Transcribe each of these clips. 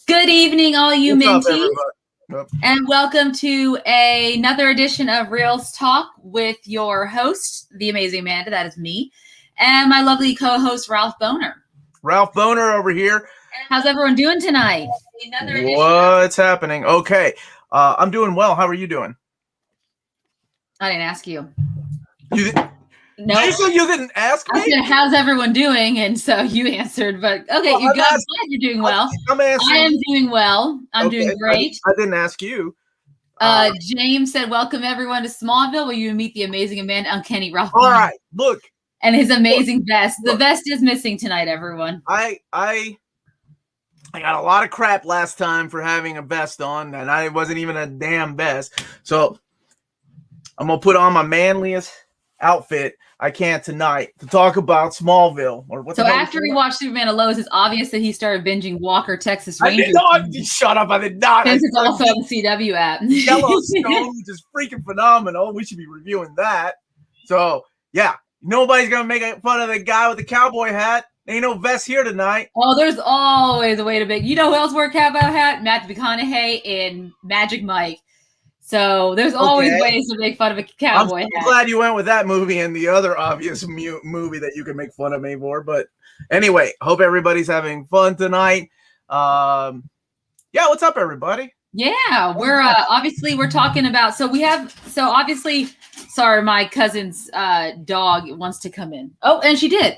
Good evening, all you What's up, mentees, everybody? and welcome to another edition of Reelz Talk with your host, the amazing Amanda, that is me, and my lovely co-host, Ralph Boner. Ralph Boner over here. How's everyone doing tonight? What's happening? Okay, I'm doing well. How are you doing? I didn't ask you. You didn't? No. You didn't ask me? I said, how's everyone doing? And so you answered, but okay, Well, you guys, glad you're doing well. I'm asking. I am doing well. I'm doing great. I didn't ask you. James said, welcome everyone to Smallville, where you meet the amazing Amanda Uncanny Ralph. All right, look. And his amazing vest. The vest is missing tonight, everyone. I got a lot of crap last time for having a vest on, and I wasn't even a damn vest. So I'm going to put on my manliest outfit I can tonight to talk about Smallville. So after we watched Superman and Lois, it's obvious that he started binging Walker, Texas Ranger. I did not. Shut up. I did not. Since it's also on the CW app. Yellowstone, which is freaking phenomenal. We should be reviewing that. So, yeah. Nobody's going to make fun of the guy with the cowboy hat. Ain't no vest here tonight. Oh, there's always a way to make. You know who else wore a cowboy hat? Matthew McConaughey in Magic Mike. So there's always ways to make fun of a cowboy hat. I'm glad you went with that movie and the other obvious movie that you can make fun of me for. But anyway, hope everybody's having fun tonight. Yeah, what's up, everybody? Yeah, we're obviously we're talking about. Obviously, sorry, my cousin's dog wants to come in. Oh, and she did.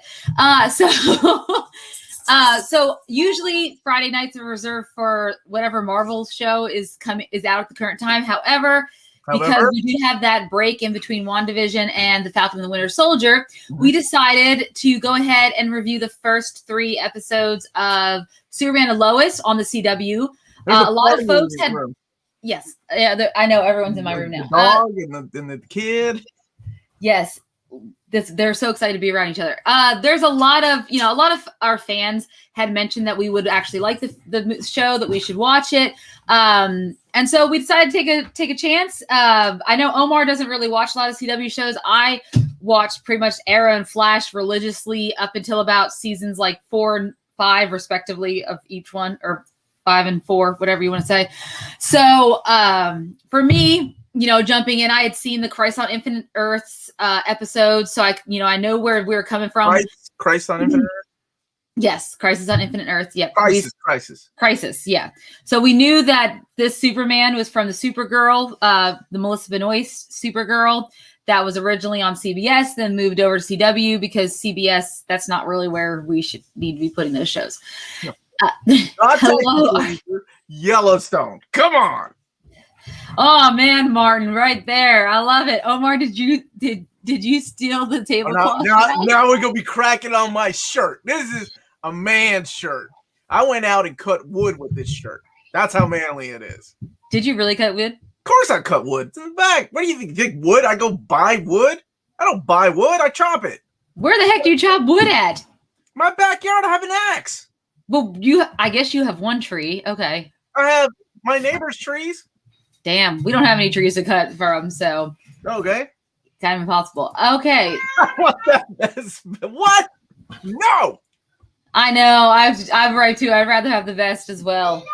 So usually Friday nights are reserved for whatever Marvel show is out at the current time. However, because we do have that break in between WandaVision and the Falcon and the Winter Soldier, we decided to go ahead and review the first 3 episodes of Superman and Lois on the CW. A lot of folks had, yes, yeah, I know everyone's in my room now. The dog and the kid. Yes. They're so excited to be around each other. There's a lot of our fans had mentioned that we would actually like the show, that we should watch it. And so we decided to take a chance. I know Omar doesn't really watch a lot of CW shows. I watched pretty much Arrow and Flash religiously up until about seasons like 4 and 5 respectively of each one, or 5 and 4, whatever you want to say. So for me, jumping in, I had seen the Christ on Infinite Earths episode, so I know where we're coming from. Christ on Infinite Earth? Yes, Crisis on Infinite Earths. Yep. Crisis, yeah. So we knew that this Superman was from the Supergirl, the Melissa Benoist Supergirl, that was originally on CBS, then moved over to CW, because CBS, that's not really where we should need to be putting those shows. No. Hello. Yellowstone. Come on. Oh man, Martin, right there. I love it. Omar, did you steal the tablecloth? Now we're gonna be cracking on my shirt. This is a man's shirt. I went out and cut wood with this shirt. That's how manly it is. Did you really cut wood? Of course I cut wood. It's in the back. What do you think? Dig wood? I go buy wood? I don't buy wood. I chop it. Where the heck do you chop wood at? My backyard. I have an axe. Well, I guess you have one tree. Okay. I have my neighbor's trees. Damn, we don't have any trees to cut from, so. Okay. Kind of impossible. Okay. What? No. I know. I'm right too. I'd rather have the vest as well.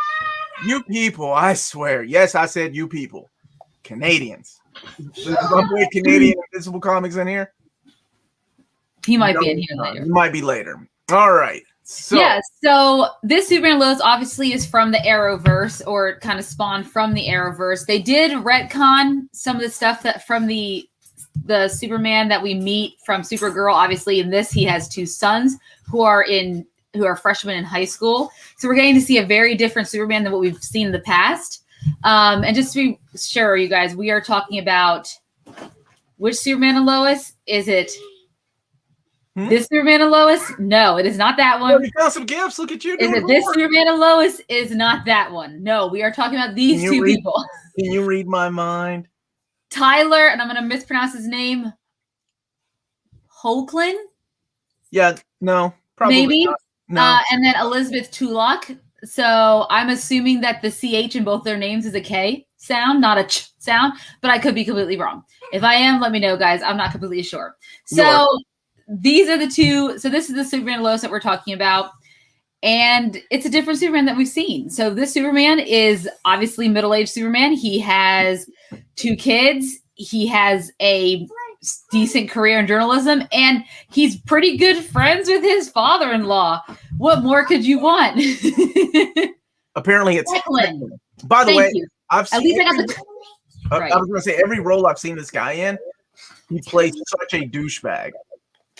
You people, I swear. Yes, I said you people. Canadians. Is my boy Canadian Invisible Comics in here? He might be in here later. He might be later. All right. So this Superman Lois obviously is from the Arrowverse, or it kind of spawned from the Arrowverse. They did retcon some of the stuff that from the Superman that we meet from Supergirl. Obviously, in this, he has 2 sons who are freshmen in high school. So we're getting to see a very different Superman than what we've seen in the past. And just to be sure, you guys, we are talking about which Superman and Lois? Is it this Superman and Lois? No, it is not that one. You got some gifts. Look at you. Is it this Superman and Lois? Is not that one. No, we are talking about these 2 people. Can you read my mind? Tyler, and I'm going to mispronounce his name, Hoechlin? Yeah, no, probably maybe. Not. No. And then Elizabeth Tulloch. So I'm assuming that the CH in both their names is a K sound, not a ch sound, but I could be completely wrong. If I am, let me know, guys. I'm not completely sure. So these are the 2. So this is the Superman and Lois that we're talking about. And it's a different Superman that we've seen. So this Superman is obviously middle-aged Superman. He has 2 kids. He has a decent career in journalism, and he's pretty good friends with his father-in-law. What more could you want? Apparently, it's Declan. By the way, you. I've seen. At least I got the. I was going to say every role I've seen this guy in, he plays such a douchebag,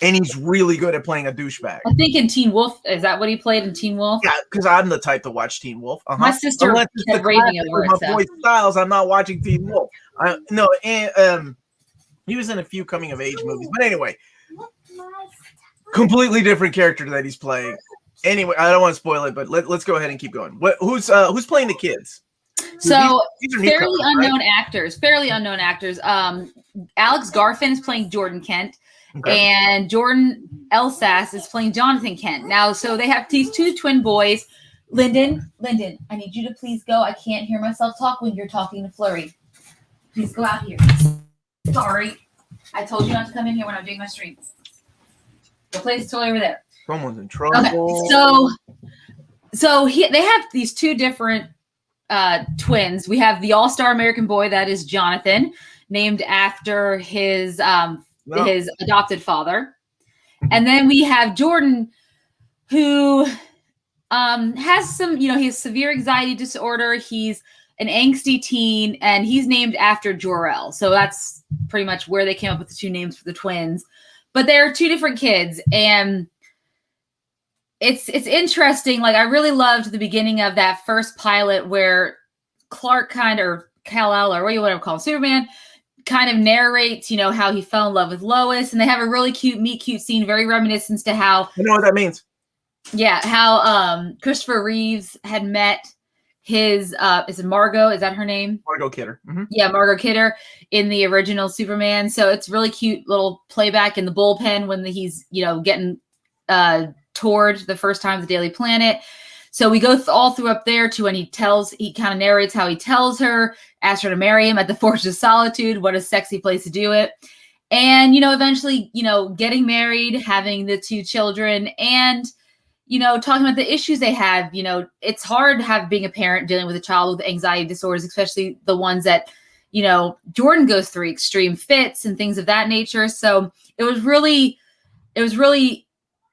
and he's really good at playing a douchebag. I think in Teen Wolf, is that what he played in Teen Wolf? Yeah, because I'm the type to watch Teen Wolf. My sister kept raving over it. My boy Styles, I'm not watching Teen Wolf. He was in a few coming of age movies, but anyway, completely different character that he's playing. Anyway, I don't want to spoil it, but let's go ahead and keep going. Who's playing the kids? So these are fairly unknown actors. Alex Garfin is playing Jordan Kent, and Jordan Elsass is playing Jonathan Kent. Now, so they have these 2 twin boys. Lyndon, I need you to please go. I can't hear myself talk when you're talking to Flurry. Please go out here. Sorry, I told you not to come in here when I'm doing my stream. The place is totally over there. Someone's in trouble. Okay, they have these 2 different twins. We have the all-star American boy that is Jonathan, named after his adopted father, and then we have Jordan, who has some, he has severe anxiety disorder. He's an angsty teen, and he's named after Jor-El. So that's pretty much where they came up with the 2 names for the twins. But they're 2 different kids, and it's interesting. Like, I really loved the beginning of that first pilot where Clark or Kal-El, or what you want to call him, Superman, kind of narrates, how he fell in love with Lois, and they have a really cute meet cute scene, very reminiscent to how I know what that means. Yeah, how Christopher Reeves had met his is it Margot? Is that her name? Margot Kidder. Mm-hmm. Yeah, Margot Kidder in the original Superman. So it's really cute little playback in the bullpen when he's getting toured the first time the Daily Planet. So we go all through up there to when he kind of narrates how he tells her, asks her to marry him at the Fortress of Solitude. What a sexy place to do it. And, eventually, getting married, having the 2 children, and, talking about the issues they have. It's hard being a parent dealing with a child with anxiety disorders, especially the ones that, Jordan goes through, extreme fits and things of that nature. So it was really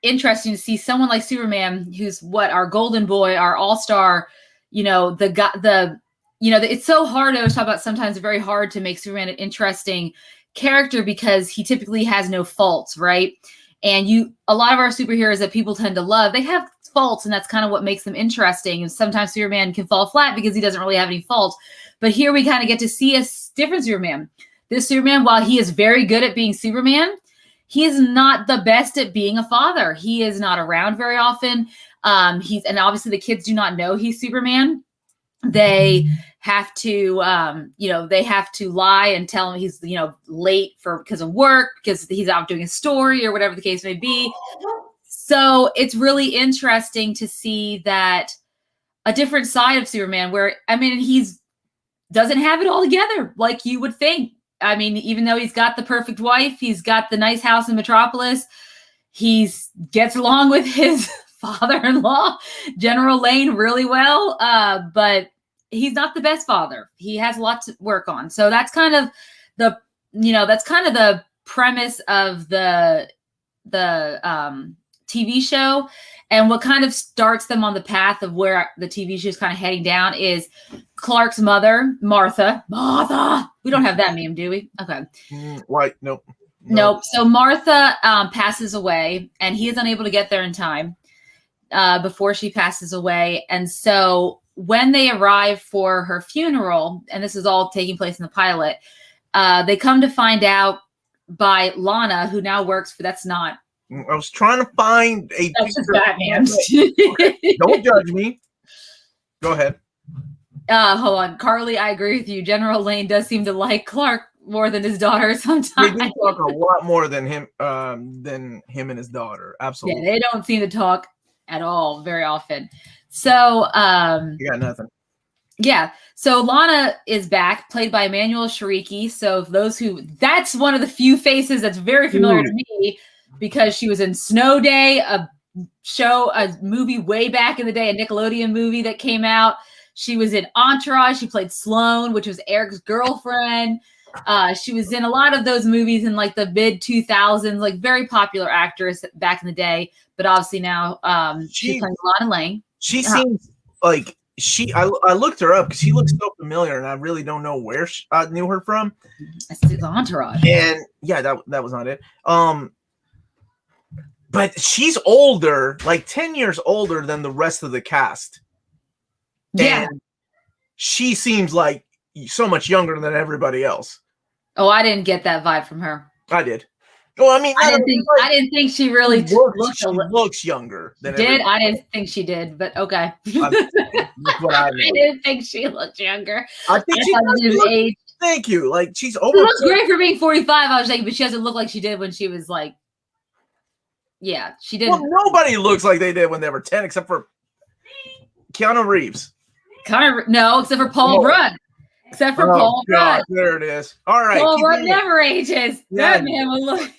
interesting to see someone like Superman, who's our golden boy, our all-star, it's so hard. I always talk about sometimes very hard to make Superman an interesting character because he typically has no faults, right? And a lot of our superheroes that people tend to love, they have faults, and that's kind of what makes them interesting. And sometimes Superman can fall flat because he doesn't really have any faults. But here we kind of get to see a different Superman. This Superman, while he is very good at being Superman, he is not the best at being a father. He is not around very often. And obviously the kids do not know he's Superman. They have to, they have to lie and tell him he's, late because of work, because he's out doing a story or whatever the case may be. So it's really interesting to see that a different side of Superman where, he's doesn't have it all together like you would think. Even though he's got the perfect wife, he's got the nice house in Metropolis, he gets along with his father-in-law, General Lane, really well. But he's not the best father. He has a lot to work on. So that's kind of the premise of the TV show. And what kind of starts them on the path of where the TV show is kind of heading down is Clark's mother, Martha. We don't have that meme, do we? Okay. Right. Nope. So Martha passes away, and he is unable to get there in time before she passes away. And so when they arrive for her funeral, and this is all taking place in the pilot, they come to find out by Lana, who now works for, that's not. I was trying to find a. That's just Batman. Okay. Don't judge me. Go ahead. Hold on. Carly, I agree with you. General Lane does seem to like Clark more than his daughter sometimes. They do talk a lot more than him and his daughter. Absolutely. Yeah, they don't seem to talk at all very often. So you got nothing. Yeah. So Lana is back, played by Emmanuel Shariki. So that's one of the few faces that's very familiar to me, because she was in Snow Day, a show, a movie way back in the day, a Nickelodeon movie that came out. She was in Entourage. She played Sloane, which was Eric's girlfriend. She was in a lot of those movies in like the mid 2000s, like very popular actress back in the day. But obviously now she's playing Lana Lang. She seems like I looked her up because she looks so familiar, and I really don't know where I knew her from. It's Entourage. And yeah, that was not it. But she's older, like 10 years older than the rest of the cast. Yeah. And she seems like so much younger than everybody else. Oh, I didn't get that vibe from her. I did. Well, I mean, I didn't think she really looks younger than did. I didn't think she did, but okay. That's what I didn't think she looked younger. I think she does age. Thank you. Like she's over. She looks great for being 45. I was thinking, but she doesn't look like she did when she was like. Yeah, she didn't. Well, nobody looks like they did when they were 10, except for Keanu Reeves. No, except for Paul Rudd. Except for Paul Rudd. There it is. All right. Paul Rudd never ages. Yeah. That man will look.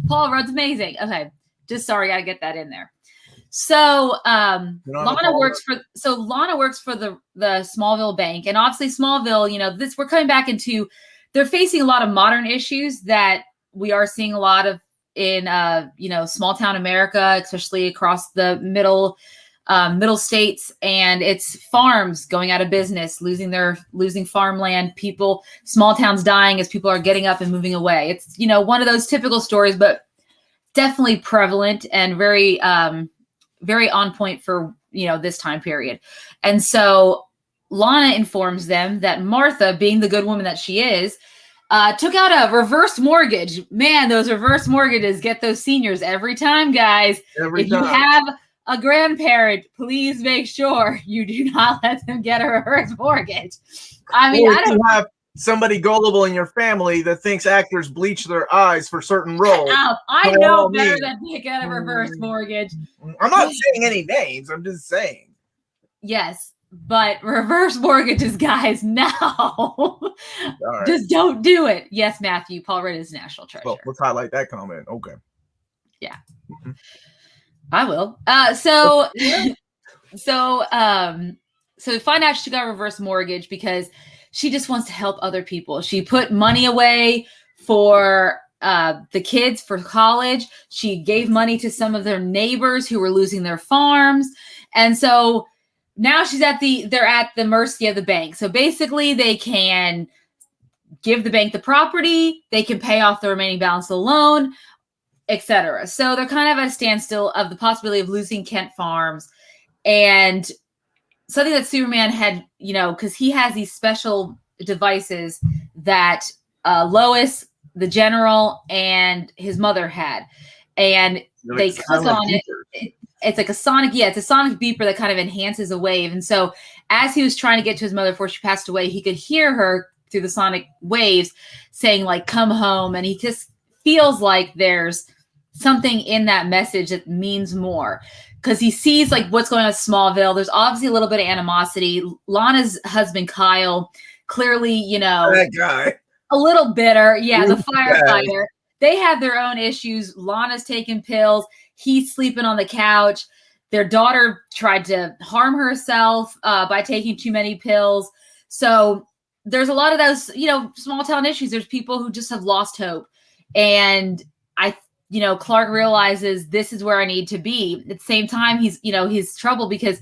Paul Rudd's amazing. Okay. Just sorry, I get that in there. So Lana works for the Smallville bank. And obviously Smallville, you know, we're coming back into, they're facing a lot of modern issues that we are seeing a lot of in small town America, especially across the middle states, and it's farms going out of business, losing farmland, people, small towns dying as people are getting up and moving away. It's, one of those typical stories, but definitely prevalent and very, very on point for, this time period. And so Lana informs them that Martha, being the good woman that she is, took out a reverse mortgage. Man, those reverse mortgages get those seniors every time, guys. If you have a grandparent, please make sure you do not let them get a reverse mortgage. I mean, I don't have somebody gullible in your family that thinks actors bleach their eyes for certain roles. I know better than to get a reverse mortgage. I'm not saying any names. I'm just saying. Yes, but reverse mortgages, guys, no. Right. Just don't do it. Yes, Matthew, Paul Rudd is national treasure. Well, let's highlight that comment. Okay. Yeah. I will. So find out she got a reverse mortgage because she just wants to help other people. She put money away for the kids for college. She gave money to some of their neighbors who were losing their farms. And so now they're at the mercy of the bank. So basically they can give the bank the property. They can pay off the remaining balance of the loan, etc. So they're kind of at a standstill of the possibility of losing Kent Farms. And something that Superman had, because he has these special devices that Lois, the general, and his mother had. And they click on it. It's like a sonic beeper that kind of enhances a wave. And so as he was trying to get to his mother before she passed away, he could hear her through the sonic waves saying, like, come home. And he just feels like there's something in that message that means more, because he sees like what's going on in Smallville. There's obviously a little bit of animosity. Lana's husband, Kyle, clearly, that guy, a little bitter. Yeah, the firefighter. They have their own issues. Lana's taking pills. He's sleeping on the couch. Their daughter tried to harm herself by taking too many pills. So there's a lot of those, small town issues. There's people who just have lost hope. And Clark realizes this is where I need to be. At the same time, he's troubled because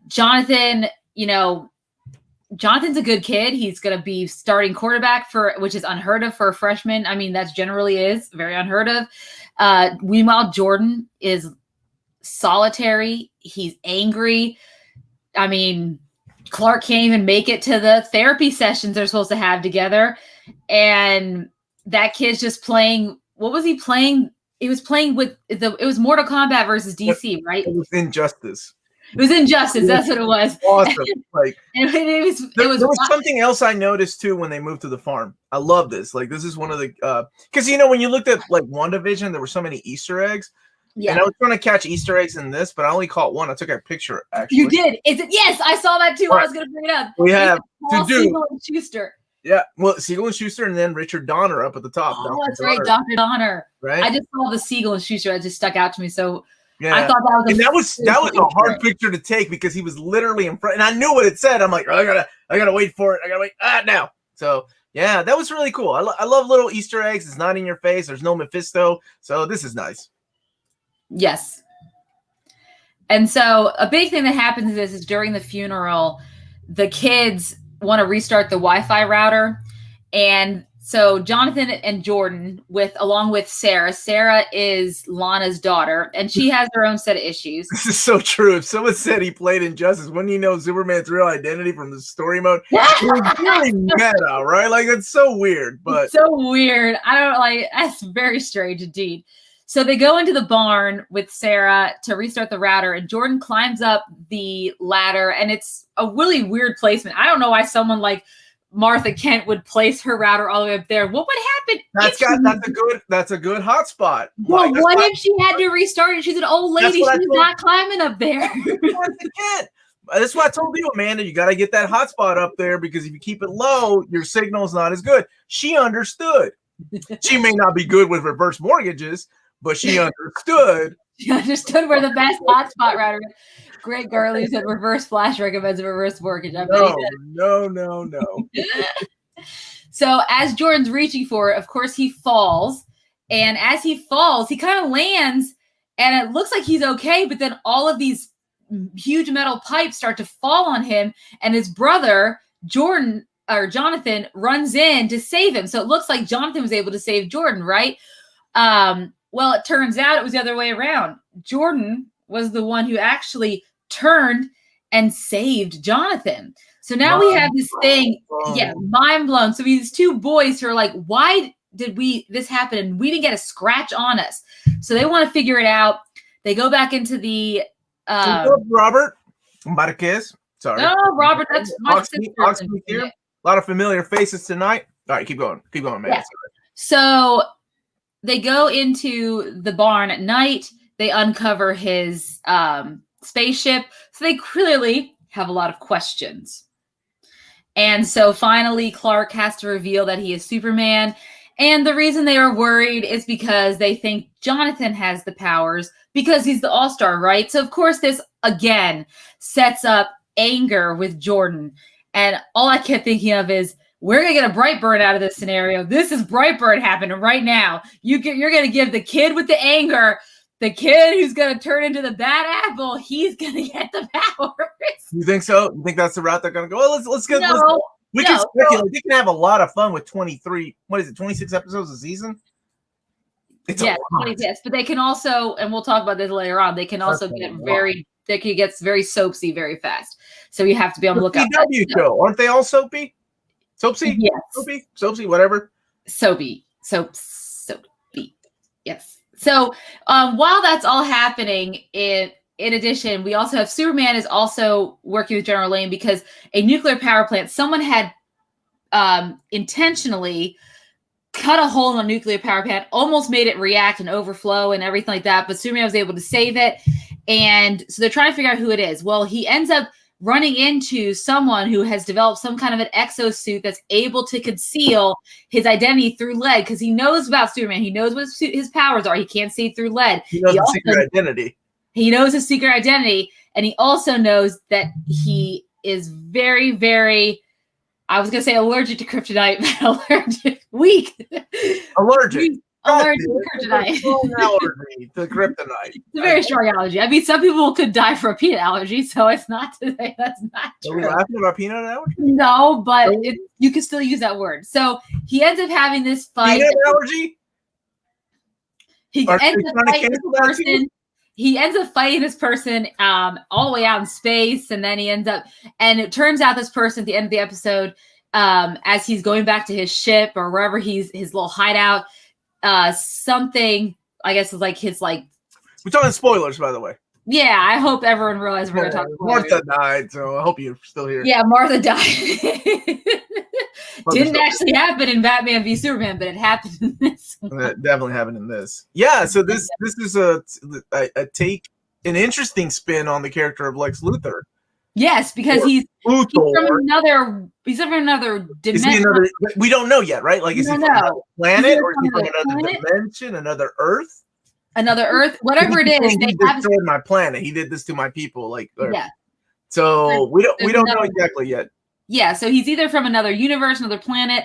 Jonathan's a good kid. He's going to be starting quarterback which is unheard of for a freshman. I mean, that generally is very unheard of. Meanwhile, Jordan is solitary. He's angry. I mean, Clark can't even make it to the therapy sessions they're supposed to have together. And that kid's just playing. What was he playing? He was playing it was Mortal Kombat versus DC, right? It was Injustice. It was Injustice. That's what it was. Awesome. Like there was something else I noticed too when they moved to the farm. I love this. Like this is one of the because when you looked at like WandaVision, there were so many Easter eggs. Yeah. And I was trying to catch Easter eggs in this, but I only caught one. I took a picture actually. You did. Is it? Yes, I saw that too. Right. I was going to bring it up. We have to do. Schuster. Yeah, well, Siegel and Schuster, and then Richard Donner up at the top. Oh, that's right, Dr. Donner. Right. I just saw the Siegel and Schuster. That just stuck out to me. So yeah. I thought that was a hard picture to take because he was literally in front, and I knew what it said. I'm like, oh, I gotta wait for it. I gotta wait now. So yeah, that was really cool. I love little Easter eggs. It's not in your face. There's no Mephisto, so this is nice. Yes. And so a big thing that happens is during the funeral, the kids want to restart the Wi-Fi router. And so Jonathan and Jordan, along with Sarah. Sarah is Lana's daughter, and she has her own set of issues. This is so true. If someone said he played Injustice, wouldn't you know Superman's real identity from the story mode? It's really meta, right? Like, it's so weird. But it's so weird. I don't like. That's very strange indeed. So they go into the barn with Sarah to restart the router, and Jordan climbs up the ladder, and it's a really weird placement. I don't know why someone like Martha Kent would place her router all the way up there. What would happen? That's a good hotspot. Well, like, what if she had to restart it? She's an old lady. She's not climbing up there. That's why I told you, Amanda, you got to get that hotspot up there because if you keep it low, your signal's not as good. She understood. She may not be good with reverse mortgages, but she understood. She understood where the best hotspot router is. Greg Garley said reverse flash recommends a reverse mortgage. No. So as Jordan's reaching for it, of course, he falls. And as he falls, he kind of lands and it looks like he's okay. But then all of these huge metal pipes start to fall on him. And his brother, Jonathan, runs in to save him. So it looks like Jonathan was able to save Jordan, right? Well, it turns out it was the other way around. Jordan was the one who actually turned and saved Jonathan. So now we have this thing, mind blown. So these two boys who are like, why did this happen? And we didn't get a scratch on us. So they want to figure it out. They go back into the Robert Marquez. Sorry. No, Robert, that's my sister. Here. A lot of familiar faces tonight. All right, keep going, man. Yeah. So they go into the barn at night. They uncover his spaceship. So they clearly have a lot of questions. And so finally, Clark has to reveal that he is Superman. And the reason they are worried is because they think Jonathan has the powers because he's the all-star, right? So, of course, this, again, sets up anger with Jordan. And all I kept thinking of is, we're going to get a Brightburn out of this scenario. This is Brightburn happening right now. You're going to give the kid with the anger, the kid who's going to turn into the bad apple, he's going to get the powers. You think so? You think that's the route they're going to go? Well, let's get we can speculate. They can have a lot of fun with 26 episodes a season? It's yes, but they can also, and we'll talk about this later on, they can also get very soapsy very fast. So you have to be on the lookout. CW show. Aren't they all soapy? Soapsy? Yes. Soapsy, whatever. Soapy. Yes. So while that's all happening, in addition, we also have Superman is also working with General Lane because a nuclear power plant, someone had intentionally cut a hole in a nuclear power plant, almost made it react and overflow and everything like that, but Superman was able to save it. And so they're trying to figure out who it is. Well, he ends up running into someone who has developed some kind of an exosuit that's able to conceal his identity through lead because he knows about Superman. He knows what his powers are. He can't see through lead. He knows his secret identity. He knows his secret identity, and he also knows that he is very, very, I was going to say allergic to kryptonite, but weak. Allergic. Allergic to kryptonite. Allergy to kryptonite. It's a very strong allergy. I mean, some people could die for a peanut allergy, so it's not to say that's not true. Are we laughing about peanut allergy? No, but you can still use that word. So he ends up having this fight. Peanut allergy? He ends up fighting this person. He ends up fighting this person all the way out in space, and then and it turns out this person at the end of the episode, as he's going back to his ship or wherever his little hideout, something, I guess, is like his like. We're talking spoilers, by the way. Yeah, I hope everyone realized we're going to talk spoilers. Martha died, so I hope you're still here. Yeah, Martha died. Didn't actually happen in Batman v Superman, but it happened in this one. It definitely happened in this. Yeah, so this is a take, an interesting spin on the character of Lex Luthor. Yes, because he's from another Is he dimension. we don't know yet, right? Like, is he from another planet, or is he from another dimension, another Earth? Another Earth, whatever it is. He destroyed my planet. He did this to my people. Like, yeah. So we don't know exactly yet. Yeah, so he's either from another universe, another planet,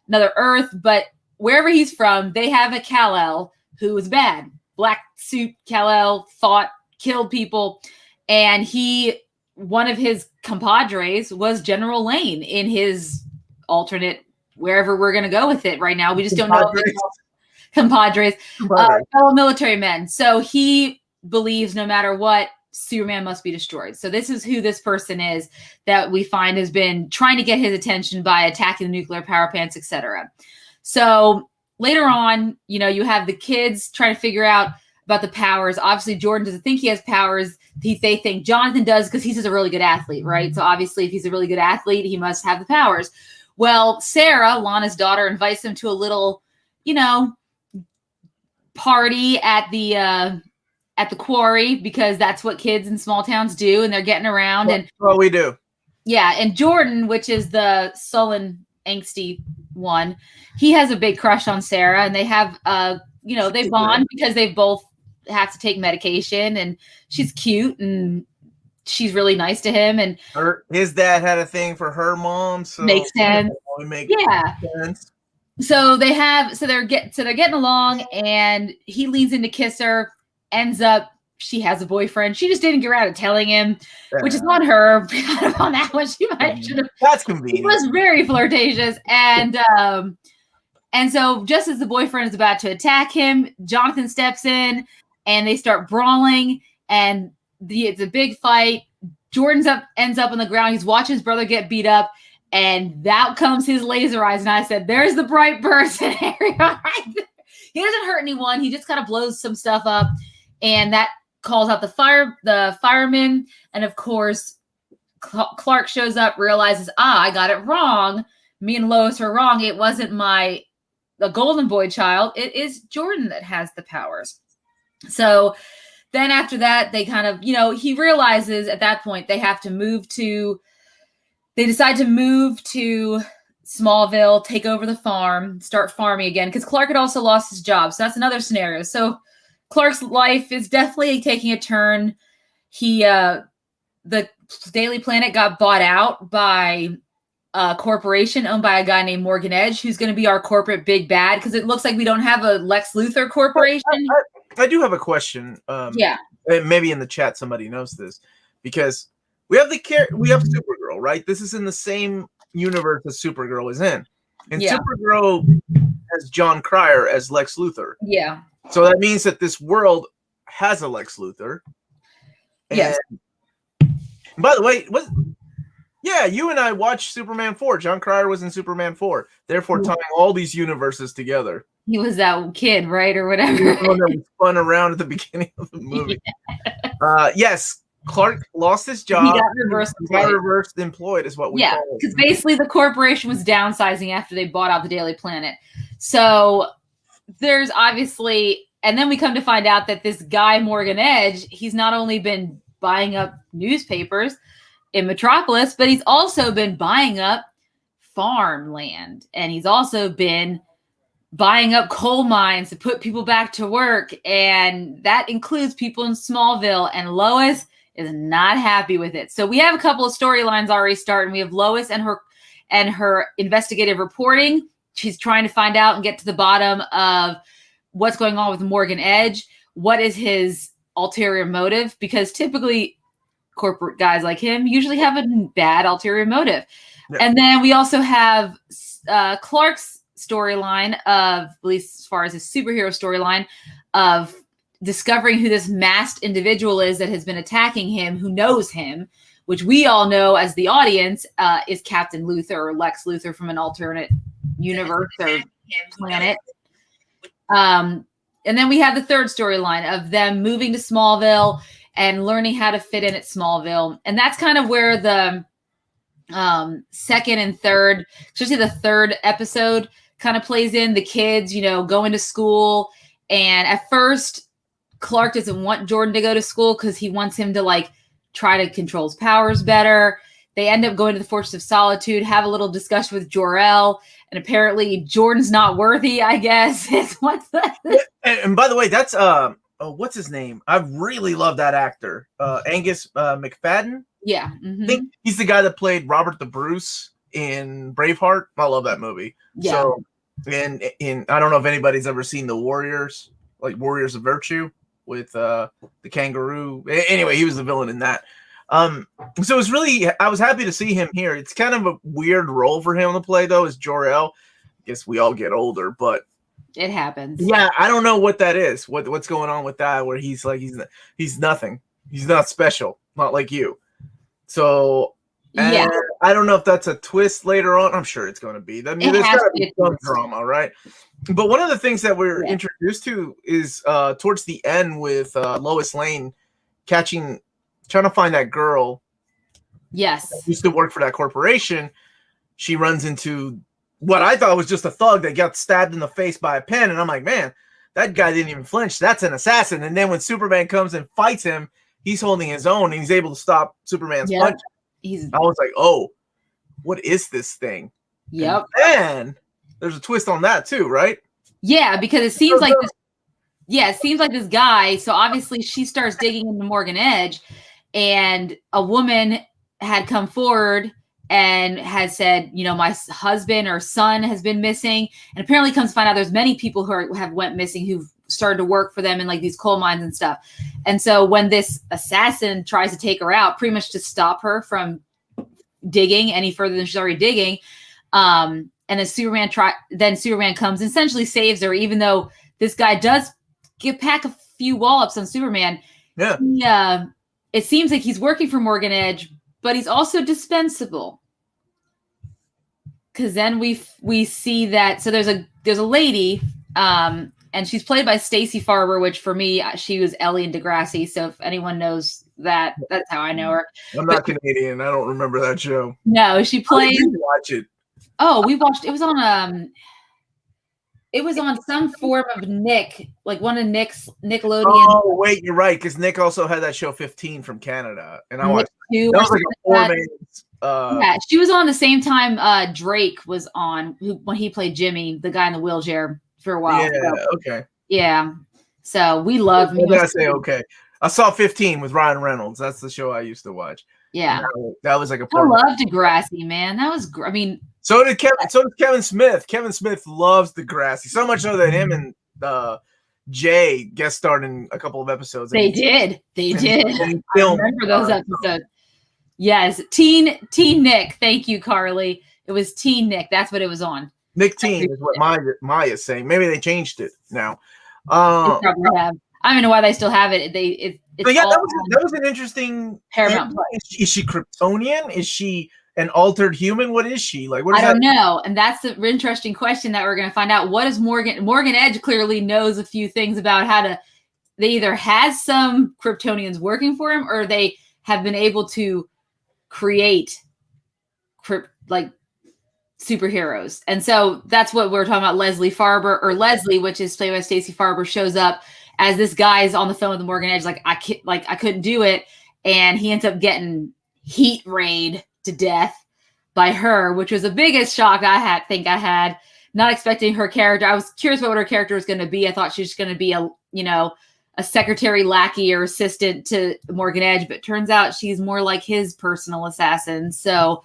another Earth, but wherever he's from, they have a Kal-El who is bad. Black suit Kal-El, killed people, and one of his compadres was General Lane in his alternate, wherever we're going to go with it right now. We just don't know. Compadres, fellow military men. So he believes no matter what, Superman must be destroyed. So this is who this person is that we find has been trying to get his attention by attacking the nuclear power plants, etc. So later on, you have the kids trying to figure out about the powers. Obviously, Jordan doesn't think he has powers. They think Jonathan does because he's just a really good athlete, right? So obviously, if he's a really good athlete, he must have the powers. Well, Sarah, Lana's daughter, invites him to a little, party at the quarry, because that's what kids in small towns do, and they're getting around. And well, we do. Yeah, and Jordan, which is the sullen, angsty one, he has a big crush on Sarah, and they have they bond because they both have to take medication, and she's cute and she's really nice to him, and his dad had a thing for her mom, so makes sense. Sense. So they're getting along, and he leans in to kiss her. Ends up she has a boyfriend. She just didn't get around to telling him, which is on her. On that one, she might should have. That's convenient. He was very flirtatious, and so just as the boyfriend is about to attack him, Jonathan steps in, and they start brawling, and it's a big fight. Jordan ends up on the ground. He's watching his brother get beat up, and out comes his laser eyes. And I said, "There's the bright person." He doesn't hurt anyone. He just kind of blows some stuff up, and that calls out the firemen. And of course, Clark shows up, realizes, I got it wrong. Me and Lois are wrong. It wasn't the golden boy child. It is Jordan that has the powers. So then after that, they kind of, he realizes at that point they decide to move to Smallville, take over the farm, start farming again, because Clark had also lost his job. So that's another scenario. So Clark's life is definitely taking a turn. The Daily Planet got bought out by a corporation owned by a guy named Morgan Edge, who's going to be our corporate big bad, because it looks like we don't have a Lex Luthor corporation. I do have a question. Yeah. Maybe in the chat somebody knows this, because we have Supergirl, right? This is in the same universe that Supergirl is in. And Supergirl has John Cryer as Lex Luthor. Yeah. So that means that this world has a Lex Luthor. Yes. By the way, you and I watched Superman 4. John Cryer was in Superman 4, therefore tying all these universes together. He was that kid, right? Or whatever. He was the one that was spun around at the beginning of the movie. Yes. Clark lost his job. He got reversed employed is what we call it. Because basically the corporation was downsizing after they bought out the Daily Planet. So there's obviously, and then we come to find out that this guy, Morgan Edge, he's not only been buying up newspapers in Metropolis, but he's also been buying up farmland. And he's also been buying up coal mines to put people back to work. And that includes people in Smallville. And Lois is not happy with it. So we have a couple of storylines already starting. We have Lois and her investigative reporting. She's trying to find out and get to the bottom of what's going on with Morgan Edge. What is his ulterior motive? Because typically corporate guys like him usually have a bad ulterior motive. Yeah. And then we also have Clark's storyline of, at least as far as his superhero storyline, of discovering who this masked individual is that has been attacking him, who knows him, which we all know as the audience is Captain Luthor or Lex Luthor from an alternate universe or planet. And then we have the third storyline of them moving to Smallville and learning how to fit in at Smallville. And that's kind of where the second and third, especially the third episode, kind of plays in. The kids, going to school. And at first, Clark doesn't want Jordan to go to school because he wants him to try to control his powers better. They end up going to the Fortress of Solitude, have a little discussion with Jor-El, and apparently Jordan's not worthy, I guess. And by the way, that's what's his name? I really love that actor, Angus McFadden. Yeah, I think he's the guy that played Robert the Bruce in Braveheart. I love that movie. Yeah. So, and I don't know if anybody's ever seen The Warriors, like Warriors of Virtue with the kangaroo. Anyway, he was the villain in that. So it was really, I was happy to see him here. It's kind of a weird role for him to play, though, as Jor-El. I guess we all get older, but it happens. Yeah, I don't know what that is. What's going on with that? Where he's like he's nothing. He's not special. Not like you. So yeah, I don't know if that's a twist later on. I'm sure it's going to be. I mean, there's got to be some drama, right? But one of the things that we're introduced to is towards the end with Lois Lane trying to find that girl. Yes. That used to work for that corporation. She runs into what I thought was just a thug that got stabbed in the face by a pen. And I'm like, man, that guy didn't even flinch. That's an assassin. And then when Superman comes and fights him, he's holding his own and he's able to stop Superman's punch. I was like, oh, what is this thing? Yep. And there's a twist on that too, right? Yeah, because it seems like this. Yeah, it seems like this guy. So obviously she starts digging into Morgan Edge, and a woman had come forward and has said, you know, my husband or son has been missing. And apparently comes to find out there's many people who have went missing who've started to work for them in like these coal mines and stuff. And so when this assassin tries to take her out, pretty much to stop her from digging any further than she's already digging, and then Superman comes and essentially saves her, even though this guy does pack a few wallops on Superman. Yeah. It seems like he's working for Morgan Edge, but he's also dispensable. Because then we see that, so there's a lady, and she's played by Stacey Farber, which for me, she was Ellie in Degrassi. So if anyone knows that, that's how I know her. I'm not Canadian. I don't remember that show. No, she played. I didn't watch it. Oh, we watched. It was on some form of Nick, like one of Nick's Nickelodeon. Oh wait, you're right, because Nick also had that show 15 from Canada, and I watched. That was like a 4-man. Yeah, she was on the same time Drake was on when he played Jimmy, the guy in the wheelchair, for a while. Yeah. So, okay. Yeah. So we love. What did I say? Okay. I saw 15 with Ryan Reynolds. That's the show I used to watch. Yeah. That was like a. I love Degrassi, man. That was. I mean. So did Kevin Smith. Kevin Smith loves Degrassi so much so that him and Jay guest starred in a couple of episodes. They did. I remember those episodes. Yes, Teen Nick. Thank you, Carly. It was Teen Nick. That's what it was on. Nick Teen is what Maya's saying. Maybe they changed it now. They probably have. I don't know why they still have it. That was an interesting. Paramount Plus. Is she Kryptonian? Is she an altered human? What is she like? I don't know, and that's the interesting question that we're going to find out. What is Morgan Edge clearly knows a few things about how to. They either has some Kryptonians working for him, or they have been able to create superheroes, and so that's what we're talking about. Leslie, which is played by Stacey Farber, shows up as this guy's on the phone with the Morgan Edge, I couldn't do it, and he ends up getting heat rayed to death by her, which was the biggest shock I had. Not expecting her character. I was curious about what her character was going to be. I thought she was going to be a secretary, lackey, or assistant to Morgan Edge, but it turns out she's more like his personal assassin. So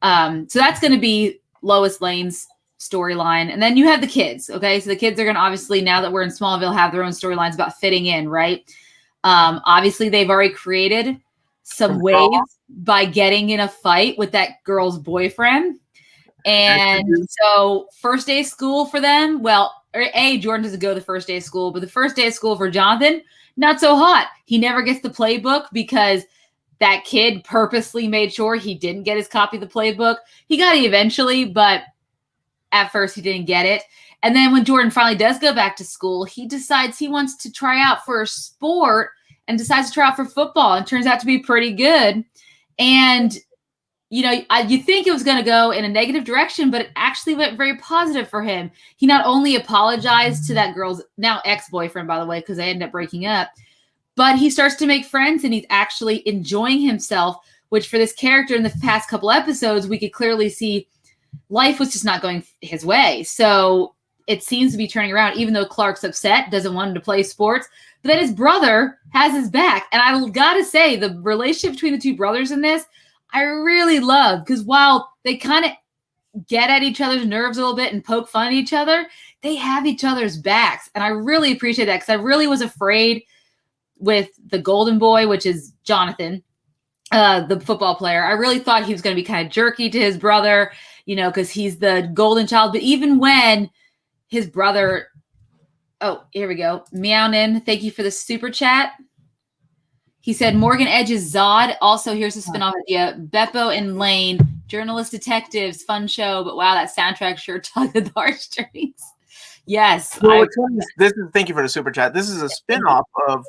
that's going to be Lois Lane's storyline. And then you have the kids. Okay. So the kids are going to, obviously, now that we're in Smallville, have their own storylines about fitting in, right? Obviously they've already created some waves by getting in a fight with that girl's boyfriend. And so first day of school for them, Jordan doesn't go the first day of school, but the first day of school for Jonathan, not so hot. He never gets the playbook because that kid purposely made sure he didn't get his copy of the playbook. He got it eventually, but at first he didn't get it. And then when Jordan finally does go back to school, he decides he wants to try out for a sport and decides to try out for football, and turns out to be pretty good. And, you think it was going to go in a negative direction, but it actually went very positive for him. He not only apologized to that girl's now ex-boyfriend, by the way, because they ended up breaking up, but he starts to make friends and he's actually enjoying himself, which for this character in the past couple episodes, we could clearly see life was just not going his way. So it seems to be turning around, even though Clark's upset, doesn't want him to play sports, but then his brother has his back. And I gotta say, the relationship between the two brothers in this, I really love, because while they kind of get at each other's nerves a little bit and poke fun at each other, they have each other's backs. And I really appreciate that, because I really was afraid with the golden boy, which is Jonathan, the football player. I really thought he was going to be kind of jerky to his brother, because he's the golden child. But even when his brother, oh, here we go. Meownin, thank you for the super chat. He said Morgan Edge's Zod. Also, here's a spinoff idea. Beppo and Lane, journalist detectives, fun show. But wow, that soundtrack sure tugged at the heartstrings. Yes. Well, thank you for the super chat. This is a spinoff of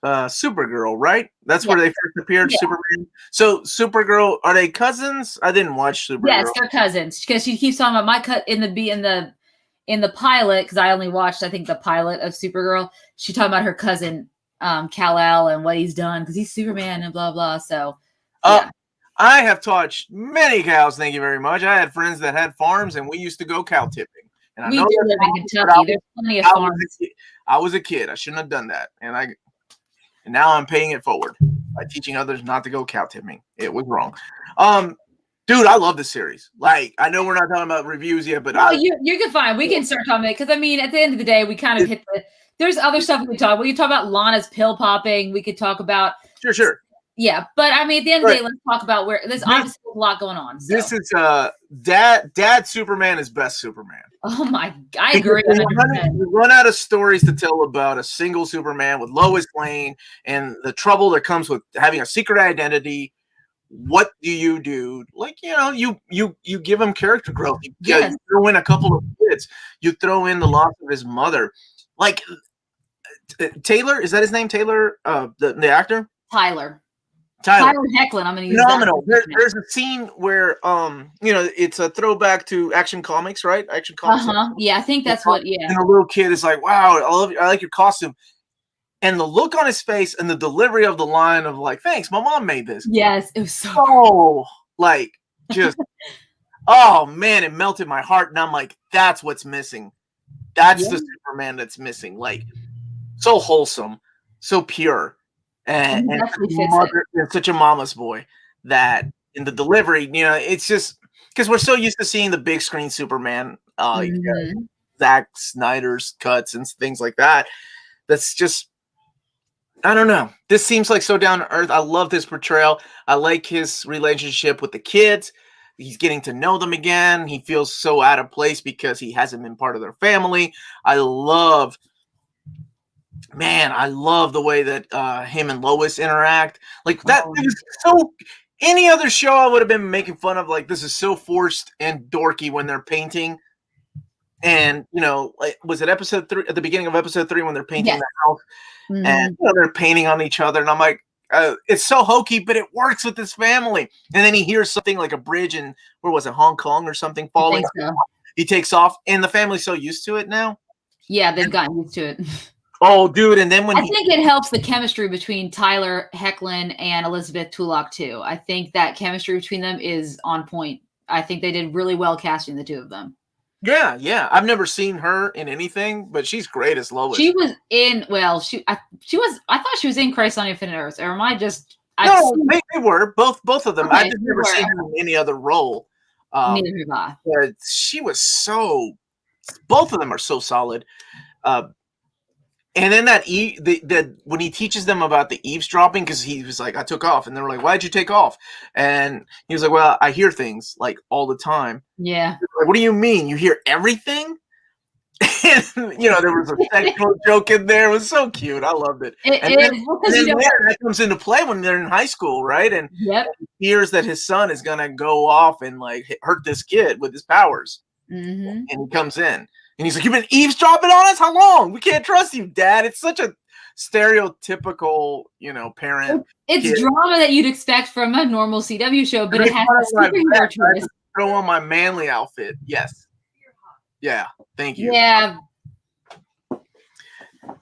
Supergirl, right? That's where they first appeared. Yeah. Superman. So Supergirl, are they cousins? I didn't watch Supergirl. Yes, they're cousins, because she keeps talking about my cut in the pilot, because I only watched, I think, the pilot of Supergirl. She talking about her cousin Kal-El and what he's done, because he's Superman and blah blah. So yeah. I have touched many cows. Thank you very much. I had friends that had farms, and we used to go cow tipping. And we do live in Kentucky. There's plenty of farms. I was a kid. I shouldn't have done that, and now I'm paying it forward by teaching others not to go cow tipping. It was wrong. Dude, I love this series. Like, I know we're not talking about reviews yet, but you can find. We can start talking about it, because I mean, at the end of the day, we kind of hit the. There's other stuff we can talk. We can talk about Lana's pill popping. We could talk about. Sure. Yeah, but I mean, at the end of the day, let's talk about where there's obviously a lot going on. So. This is Dad Superman is best Superman. Oh my, I agree. We run out of stories to tell about a single Superman with Lois Lane and the trouble that comes with having a secret identity. What do you do? Like, you give him character growth. You throw in a couple of kids. You throw in the loss of his mother. Like Taylor, is that his name? Taylor, the actor? Tyler Hoechlin. I'm going to use phenomenal. There's a scene where it's a throwback to Action Comics, right? Action Comics. Yeah, I think that's what. Yeah. And the little kid is like, "Wow, I like your costume," and the look on his face and the delivery of the line of like, "Thanks, my mom made this." Yes, it was so like just oh man, it melted my heart, and I'm like, that's what's missing. That's the Superman that's missing. Like, so wholesome, so pure. And such a mama's boy that in the delivery, it's just because we're so used to seeing the big screen Superman, Zack Snyder's cuts and things like that. That's just, I don't know. This seems like so down to earth. I love this portrayal. I like his relationship with the kids. He's getting to know them again. He feels so out of place because he hasn't been part of their family. I love the way that him and Lois interact. Like that is so. Any other show I would have been making fun of. Like, this is so forced and dorky when they're painting. And like, was it episode 3 at the beginning of episode 3 when they're painting the house and they're painting on each other? And I'm like, it's so hokey, but it works with this family. And then he hears something like a bridge in where was it, Hong Kong or something falling. So. He takes off, and the family's so used to it now. Yeah, they've gotten used to it. Oh, dude! And then when I think it helps the chemistry between Tyler Hoechlin and Elizabeth Tulloch too. I think that chemistry between them is on point. I think they did really well casting the two of them. Yeah. I've never seen her in anything, but she's great as Lois. She was in. Well, she was. I thought she was in Christ on Infinite Earth. Or am I just? No, they were both of them. Okay, I just never seen her in any other role. Neither have I. But she was so. Both of them are so solid. And then that when he teaches them about the eavesdropping, because he was like, I took off, and they were like, why'd you take off? And he was like, well, I hear things like all the time. Yeah. Like, what do you mean? You hear everything? And there was a sexual joke in there. It was so cute. I loved it. And then that comes into play when they're in high school, right? And he hears that his son is gonna go off and like hurt this kid with his powers. And he comes in. And he's like, you've been eavesdropping on us? How long? We can't trust you, Dad. It's such a stereotypical, parent. It's drama that you'd expect from a normal CW show, but it has a superhero twist. Throw on my manly outfit. Yes. Yeah. Thank you. Yeah.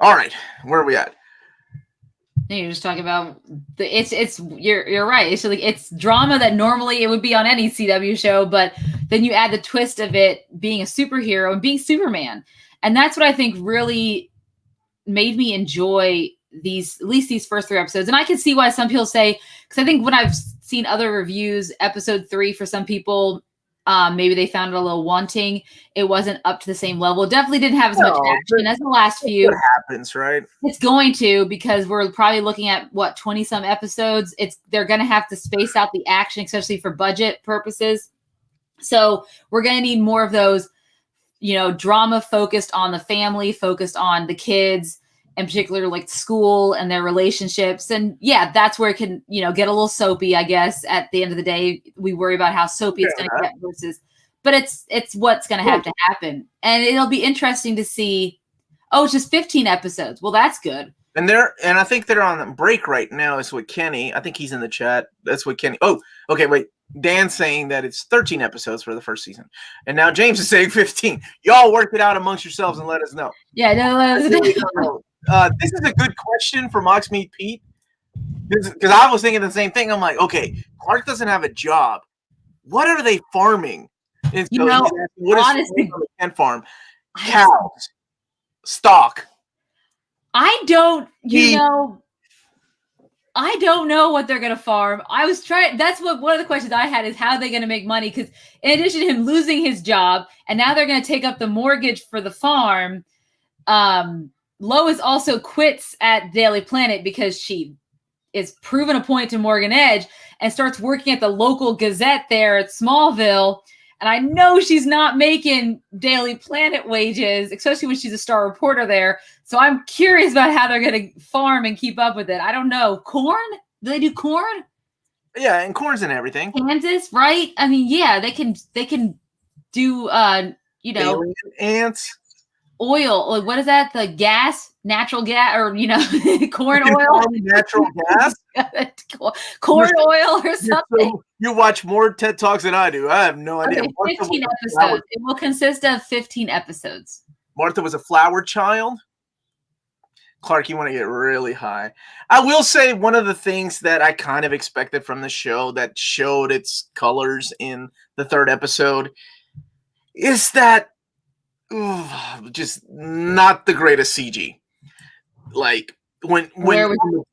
All right. Where are we at? You're just talking about you're right. It's like it's drama that normally it would be on any CW show, but then you add the twist of it being a superhero and being Superman. And that's what I think really made me enjoy at least these first 3 episodes. And I can see why some people say, because I think when I've seen other reviews, episode 3 for some people, maybe they found it a little wanting. It wasn't up to the same level. It definitely didn't have as much action as the last few. What happens, right? It's going to, because we're probably looking at 20 some episodes. They're going to have to space out the action, especially for budget purposes. So we're going to need more of those, drama focused on the family, focused on the kids, in particular, like school and their relationships. And yeah, that's where it can, get a little soapy, I guess. At the end of the day, we worry about how soapy it's going to get but it's what's going to have to happen. And it'll be interesting to see. Oh, it's just 15 episodes. Well, that's good. And I think they're on break right now. Is what Kenny, I think he's in the chat. That's what Kenny. Oh, okay, wait. Dan's saying that it's 13 episodes for the first season. And now James is saying 15. Y'all work it out amongst yourselves and let us know. Yeah, no, let us know. This is a good question for Mox Meet Pete. Because I was thinking the same thing. I'm like, okay, Clark doesn't have a job. What are they farming? And so honestly, is farm? Cows. Stock. I don't know what they're going to farm. I was trying. That's one of the questions I had is how are they going to make money? Because in addition to him losing his job, and now they're going to take up the mortgage for the farm. Lois also quits at Daily Planet because she is proven a point to Morgan Edge and starts working at the local Gazette there at Smallville. And I know she's not making Daily Planet wages, especially when she's a star reporter there. So I'm curious about how they're going to farm and keep up with it. I don't know. Corn? Do they do corn? Yeah, and corn's and everything. Kansas, right? I mean, yeah, they can do Alien ants. Oil. Like, what is that? The gas, natural gas, or corn oil, natural gas, corn oil, or something. You watch more TED Talks than I do. I have no idea. 15 episodes. It will consist of 15 episodes. Martha was a flower child. Clark, you want to get really high. I will say one of the things that I kind of expected from the show that showed its colors in the 3rd episode is that just not the greatest CG. Like when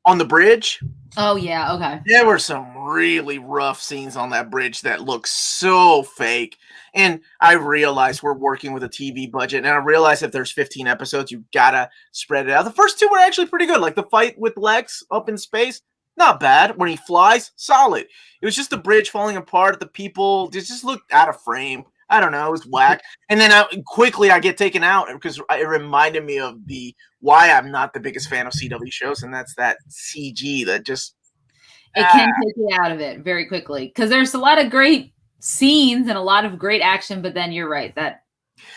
on the bridge. Oh yeah, okay. There were some really rough scenes on that bridge that look so fake. And I realized we're working with a TV budget, and I realized if there's 15 episodes, you gotta spread it out. The first 2 were actually pretty good. Like the fight with Lex up in space, not bad. When he flies, solid. It was just the bridge falling apart. The people just looked out of frame. I don't know. It was whack. And then I get taken out because it reminded me of why I'm not the biggest fan of CW shows, and that's that CG that just it can take you out of it very quickly because there's a lot of great scenes and a lot of great action, but then you're right that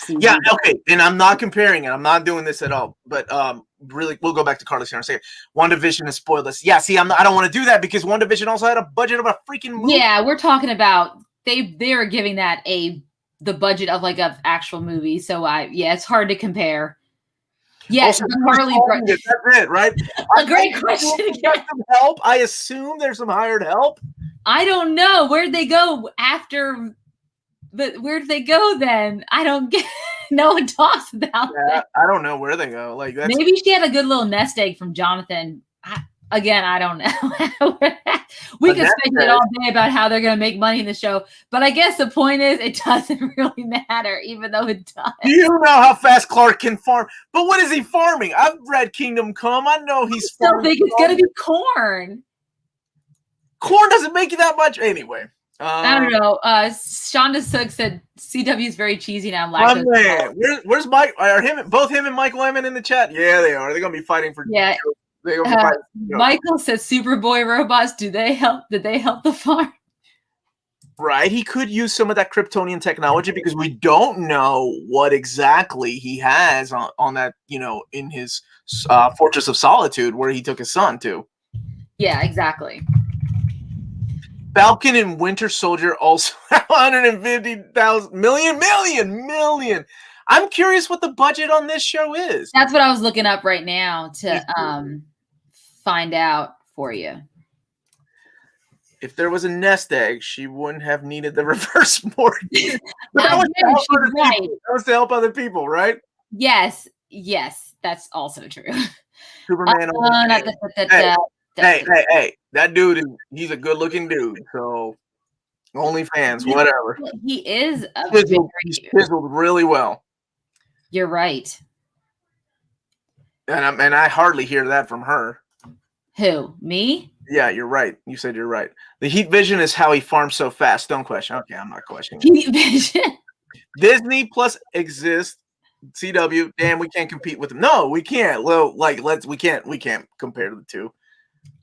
CG. Yeah, okay. And I'm not comparing it. I'm not doing this at all. But really, we'll go back to Carlos here in a second. WandaVision has spoiled us. Yeah, see, I don't want to do that because WandaVision also had a budget of a freaking movie. Yeah, we're talking about they are giving that the budget of like an actual movie. So it's hard to compare. Yes, Harley. That's it, right? A great question. Some help. I assume there's some hired help. I don't know. Where'd they go after? But where'd they go then? I don't get. No one talks about that. I don't know where they go. Like maybe she had a good little nest egg from Jonathan. I don't know. We could speculate all day about how they're going to make money in the show, but I guess the point is it doesn't really matter, even though it does. You know how fast Clark can farm, but what is he farming? I've read Kingdom Come. I know he's farming. I still think it's going to be corn. Corn doesn't make you that much anyway. I don't know. Shonda Sook said CW is very cheesy now. Where's Mike? Are both him and Michael Emmett in the chat? Yeah, they are. They're going to be fighting for. Yeah. Michael says Superboy robots. Did they help the farm? Right. He could use some of that Kryptonian technology because we don't know what exactly he has on that, in his Fortress of Solitude where he took his son to. Yeah, exactly. Falcon and Winter Soldier also have 150,000 million. I'm curious what the budget on this show is. That's what I was looking up right now to find out for you. If there was a nest egg, she wouldn't have needed the reverse mortgage. That was to help other people, right? Yes, that's also true. Superman. Hey, that dude he's a good-looking dude. So OnlyFans, whatever. He is He's chiseled really well. You're right. And I hardly hear that from her. Who? Me? Yeah, you're right. You said you're right. The heat vision is how he farms so fast. Don't question. Okay, I'm not questioning. Heat vision. Disney Plus exists. CW. Damn, we can't compete with them. No, we can't. Well, we can't compare the two.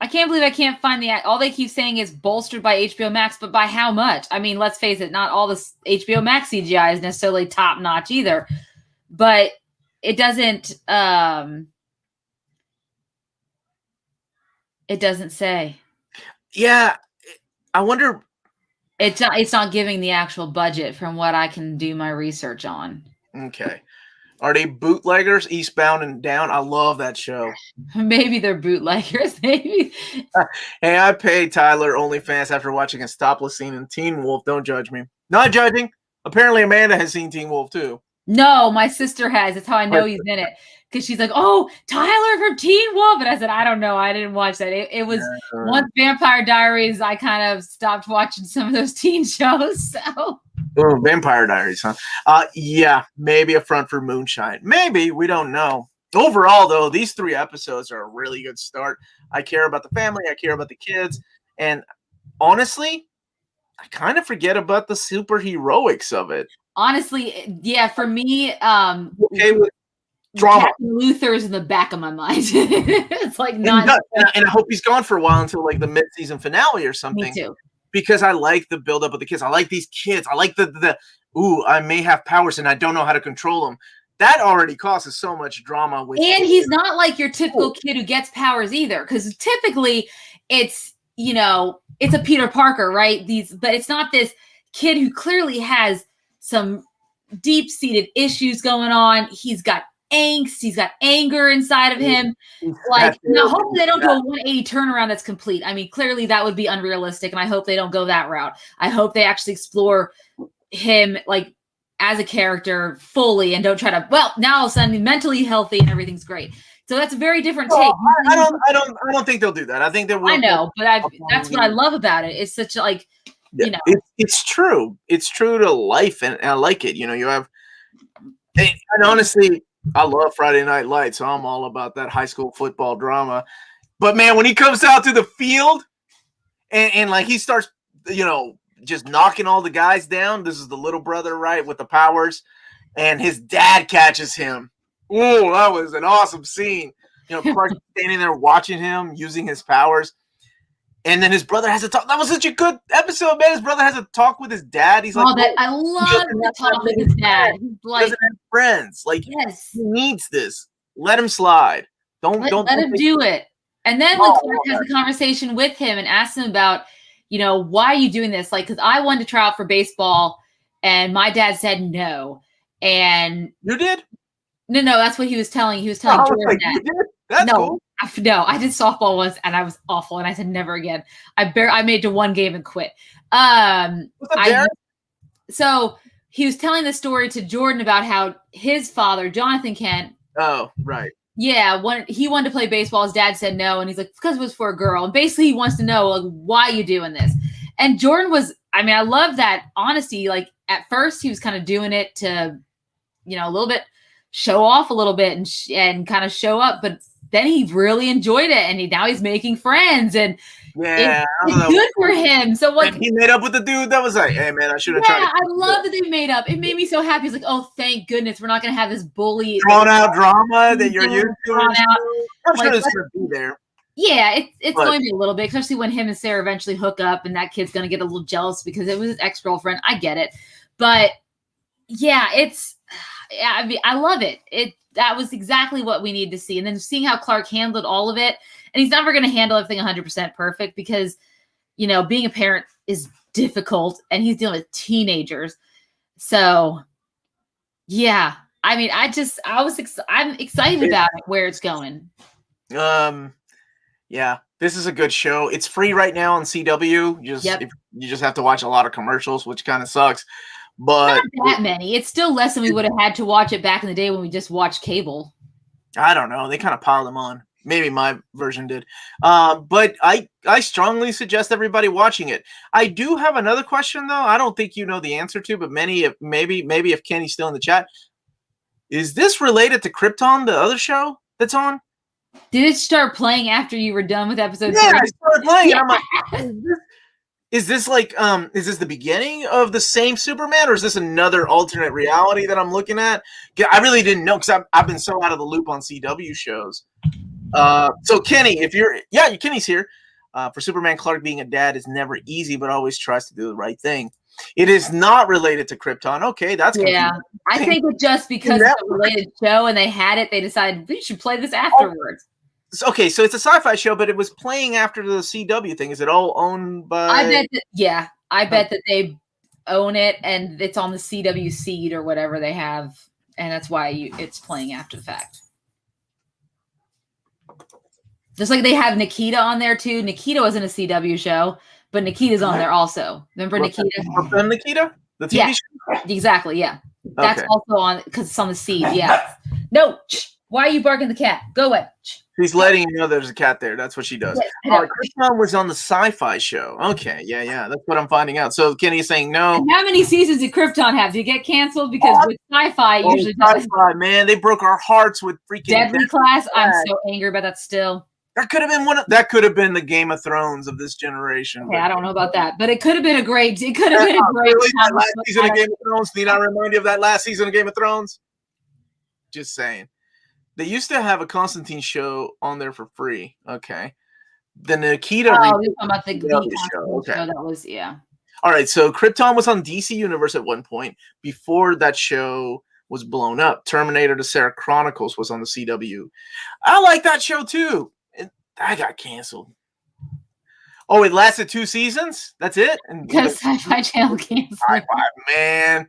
I can't believe I can't find all they keep saying is bolstered by HBO Max, but by how much? I mean, let's face it, not all this HBO Max CGI is necessarily top notch either, but it doesn't say. Yeah, I wonder. It's not giving the actual budget from what I can do my research on. Okay. Are they bootleggers, Eastbound and Down? I love that show. Maybe they're bootleggers. Maybe. Hey, I paid Tyler OnlyFans after watching a topless scene in Teen Wolf. Don't judge me. Not judging. Apparently, Amanda has seen Teen Wolf too. No, my sister has. That's how I know he's in it. Because she's like, oh, Tyler from Teen Wolf. And I said, I don't know. I didn't watch that. It was once Vampire Diaries, I kind of stopped watching some of those teen shows. So. Oh, Vampire Diaries, huh? Yeah, maybe a front for Moonshine. Maybe. We don't know. Overall, though, these 3 episodes are a really good start. I care about the family. I care about the kids. And honestly, I kind of forget about the superheroics of it. Honestly, yeah, for me, okay with drama. Captain Luther's in the back of my mind. It's like not. And I hope he's gone for a while until like the mid-season finale or something. Me too. Because I like the buildup of the kids. I like these kids. I like I may have powers and I don't know how to control them. That already causes so much drama. And he's not like your typical kid who gets powers either. Because typically it's, it's a Peter Parker, right? But it's not this kid who clearly has some deep-seated issues going on. He's got angst. He's got anger inside of him. Now, hopefully they don't do a 180 turnaround that's complete. I mean, clearly that would be unrealistic, and I hope they don't go that route. I hope they actually explore him as a character fully and don't try to. Well, now all of a sudden he's mentally healthy and everything's great. So that's a very different take. I don't think they'll do that. I think they will. I know, but that's what I love about it. It's such it's true. It's true to life, and I like it. You have, and honestly. I love Friday Night Lights, so I'm all about that high school football drama. But man, when he comes out to the field and he starts, just knocking all the guys down. This is the little brother, right, with the powers, and his dad catches him. Oh, that was an awesome scene. Clark standing there watching him using his powers. And then his brother has a talk. That was such a good episode, man. His brother has a talk with his dad. He's like, I love the talk with his dad. He's like, he doesn't have friends. Yes, he needs this. Let him slide. Don't let him do it. And then when Clark has a conversation with him and asks him about, why are you doing this? Because I wanted to try out for baseball, and my dad said no. And you did? No, that's what he was telling. He was telling Jordan that. You did? That's cool. No, I did softball once and I was awful. And I said, never again. I made it to 1 game and quit. So he was telling the story to Jordan about how his father, Jonathan Kent. Oh, right. Yeah. He wanted to play baseball. His dad said no. And he's like, because it was for a girl. And basically he wants to know, why are you doing this? And Jordan I love that honesty. At first he was kind of doing it to, a little bit show off a little bit and kind of show up. But then he really enjoyed it, and now he's making friends, and it's good for him. So he made up with the dude that was like, "Hey man, I should have tried." Yeah, I love that they made up. It made me so happy. He's like, "Oh, thank goodness, we're not going to have this bully drawn out drama that you're used to." I'm sure it's going to be there. Yeah, it's going to be a little bit, especially when him and Sarah eventually hook up, and that kid's going to get a little jealous because it was his ex-girlfriend. I get it, but yeah, I love it. That was exactly what we needed to see. And then seeing how Clark handled all of it. And he's never going to handle everything 100% perfect because, being a parent is difficult and he's dealing with teenagers. So, yeah. I'm excited about it, where it's going. Yeah, this is a good show. It's free right now on CW. You just have to watch a lot of commercials, which kind of sucks. But not that many. It's still less than we would have had to watch it back in the day when we just watched cable. I don't know. They kind of piled them on. Maybe my version did. But I strongly suggest everybody watching it. I do have another question though. I don't think you know the answer to, but maybe if Kenny's still in the chat, is this related to Krypton, the other show that's on? Did it start playing after you were done with episode 3? Yeah, I started playing, and I'm like, is this the beginning of the same Superman, or is this another alternate reality that I'm looking at? I really didn't know because I've been so out of the loop on CW shows. So Kenny, Kenny's here. For Superman, Clark being a dad is never easy, but always tries to do the right thing. It is not related to Krypton. Okay, that's confusing. I think it just because it's a related show and they had it, they decided we should play this afterwards. Okay, so it's a sci-fi show, but it was playing after the CW thing. Is it all owned by? I bet that they own it and it's on the CW seed or whatever they have, and that's why it's playing after the fact. Just like they have Nikita on there too. Nikita wasn't a CW show, but Nikita's on there also. Remember Nikita? Nikita? The TV show? Exactly, yeah. That's also on because it's on the seed, yeah. No, why are you barking the cat? Go away. She's letting you know there's a cat there. That's what she does. Krypton was on the sci-fi show. Okay, yeah. That's what I'm finding out. So Kenny's saying no. And how many seasons did Krypton have? Did it get canceled? Because with sci-fi, usually sci-fi, man, they broke our hearts with freaking Deadly Class. I'm so angry about that still. That could have been that could have been the Game of Thrones of this generation. Okay, I don't know about that, but it could have been a great. It could have been a great. Really, that last season of Game of Thrones. Need I remind you of that last season of Game of Thrones? Just saying. They used to have a Constantine show on there for free. Okay. The Nikita. Oh, you're talking about the show. Okay. That was All right, so Krypton was on DC Universe at one point before that show was blown up. Terminator: The Sarah Chronicles was on the CW. I like that show too. I got canceled. Oh, it lasted 2 seasons? That's it? Because Sci-Fi Channel canceled. Man.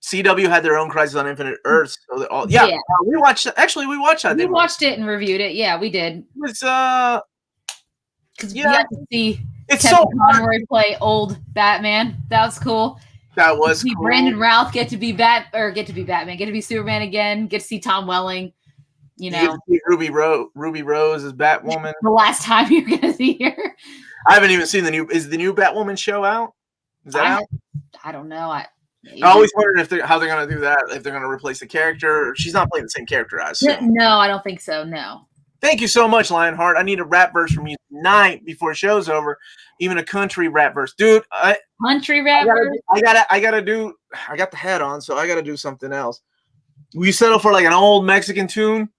CW had their own Crisis on Infinite Earths. So we watched that. We watched it and reviewed it. Yeah, we did. It was because we got to see it's Kevin so Conroy play old Batman. That was cool. That was cool. Brandon Routh get to be Batman, get to be Superman again, get to see Tom Welling. You know, Ruby Rose as Batwoman. The last time you're gonna see her. I haven't even seen the new Batwoman show out? Is that out? I don't know. I always wondered how they're gonna do that. If they're gonna replace the character, she's not playing the same character. I assume. No, I don't think so. No. Thank you so much, Lionheart. I need a rap verse from you tonight before the show's over. Even a country rap verse, dude. Country rap verse. I got the hat on, so I gotta do something else. Will you settle for like an old Mexican tune?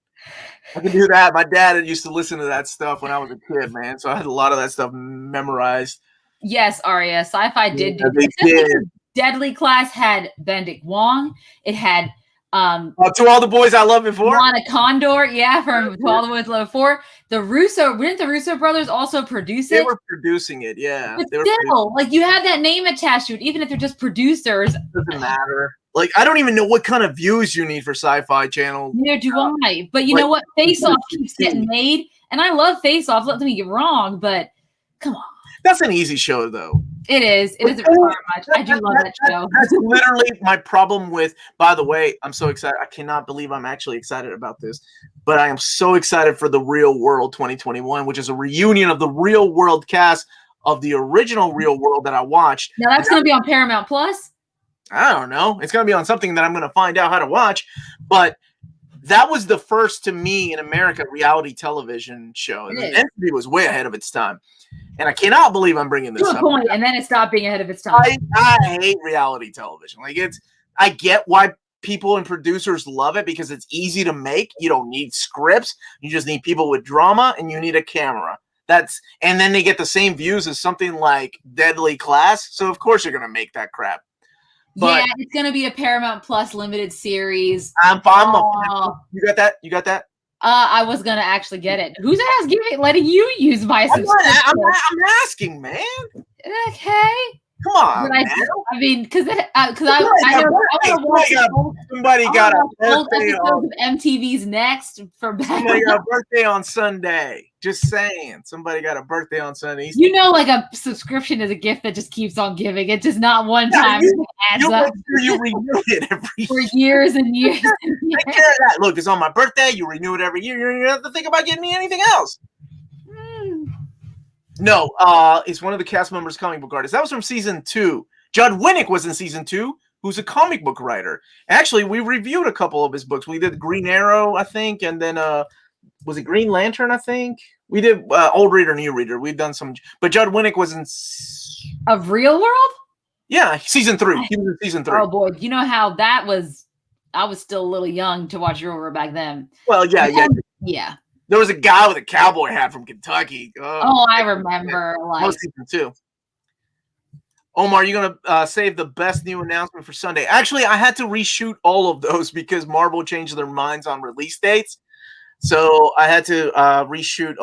I can do that. My dad used to listen to that stuff when I was a kid, man. So I had a lot of that stuff memorized. Yes, Aria. Sci-Fi did do that. Deadly Class had Benedict Wong. It had To All the Boys I Loved Before. Lana Condor, from To All the Boys I Loved Before. Didn't the Russo brothers also produce it? They were producing it, yeah. But still, like you have that name attached to it, even if they're just producers. It doesn't matter. Like, I don't even know what kind of views you need for Sci-Fi Channel. Neither do I. But you know what? Face Off keeps getting made. And I love Face Off. Let me get wrong, but come on. That's an easy show, though. It is. It doesn't require much. I do love that show. That's literally my problem with, by the way, I'm so excited. I cannot believe I'm actually excited about this. But I am so excited for the Real World 2021, which is a reunion of the Real World cast of the original Real World that I watched. Now, that's going to be on Paramount Plus? I don't know. It's going to be on something that I'm going to find out how to watch. But that was the first, to me, in America, reality television show. And MTV was way ahead of its time. And I cannot believe I'm bringing this up. Point, and then it stopped being ahead of its time. I hate reality television. Like, I get why people and producers love it because it's easy to make. You don't need scripts. You just need people with drama, and you need a camera. And then they get the same views as something like Deadly Class. So, of course, you're going to make that crap. But it's going to be a Paramount Plus limited series. You got that? You got that? I was going to actually get it. Who's letting you use my subscription? I'm asking, man. Okay. Come on, But man. I mean, because I want to watch Somebody got a old birthday episodes on. of MTV's Next for back. Somebody got a birthday on Sunday. Just saying. Somebody got a birthday on Sunday. You know, like a subscription is a gift that just keeps on giving. It's just not one time. You Adds make up sure you renew it every for years and years. And years. Take care of that. Look, it's on my birthday. You renew it every year. You don't have to think about getting me anything else. No, it's one of the cast members, comic book artists. That was from season 2. Judd Winnick was in season 2, who's a comic book writer. Actually, we reviewed a couple of his books. We did Green Arrow, I think, and then was it Green Lantern, I think? We did Old Reader, New Reader. We've done some, but Judd Winnick was in Of Real World? Yeah, season 3. He was in season 3. Oh boy, you know how that was. I was still a little young to watch Real World back then. Well, yeah. There was a guy with a cowboy hat from Kentucky. Oh, I remember. Like season 2. Omar, you're gonna save the best new announcement for Sunday. Actually, I had to reshoot all of those because Marvel changed their minds on release dates. So I had to reshoot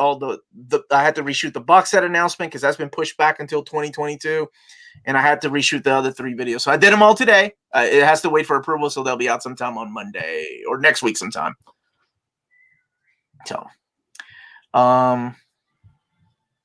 I had to reshoot the box set announcement because that's been pushed back until 2022, and I had to reshoot the other 3 videos. So I did them all today. It has to wait for approval, so they'll be out sometime on Monday or next week sometime. So,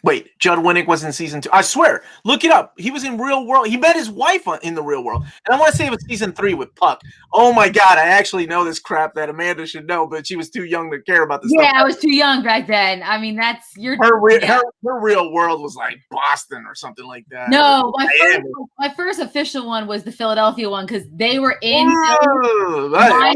wait, Judd Winnick was in season 2. I swear, look it up. He was in Real World. He met his wife in the Real World. And I want to say it was season 3 with Puck. Oh my God, I actually know this crap that Amanda should know, but she was too young to care about this stuff. Yeah, I was too young back then. I mean, that's her Real World was like Boston or something like that. No, my first official one was the Philadelphia one because they were in my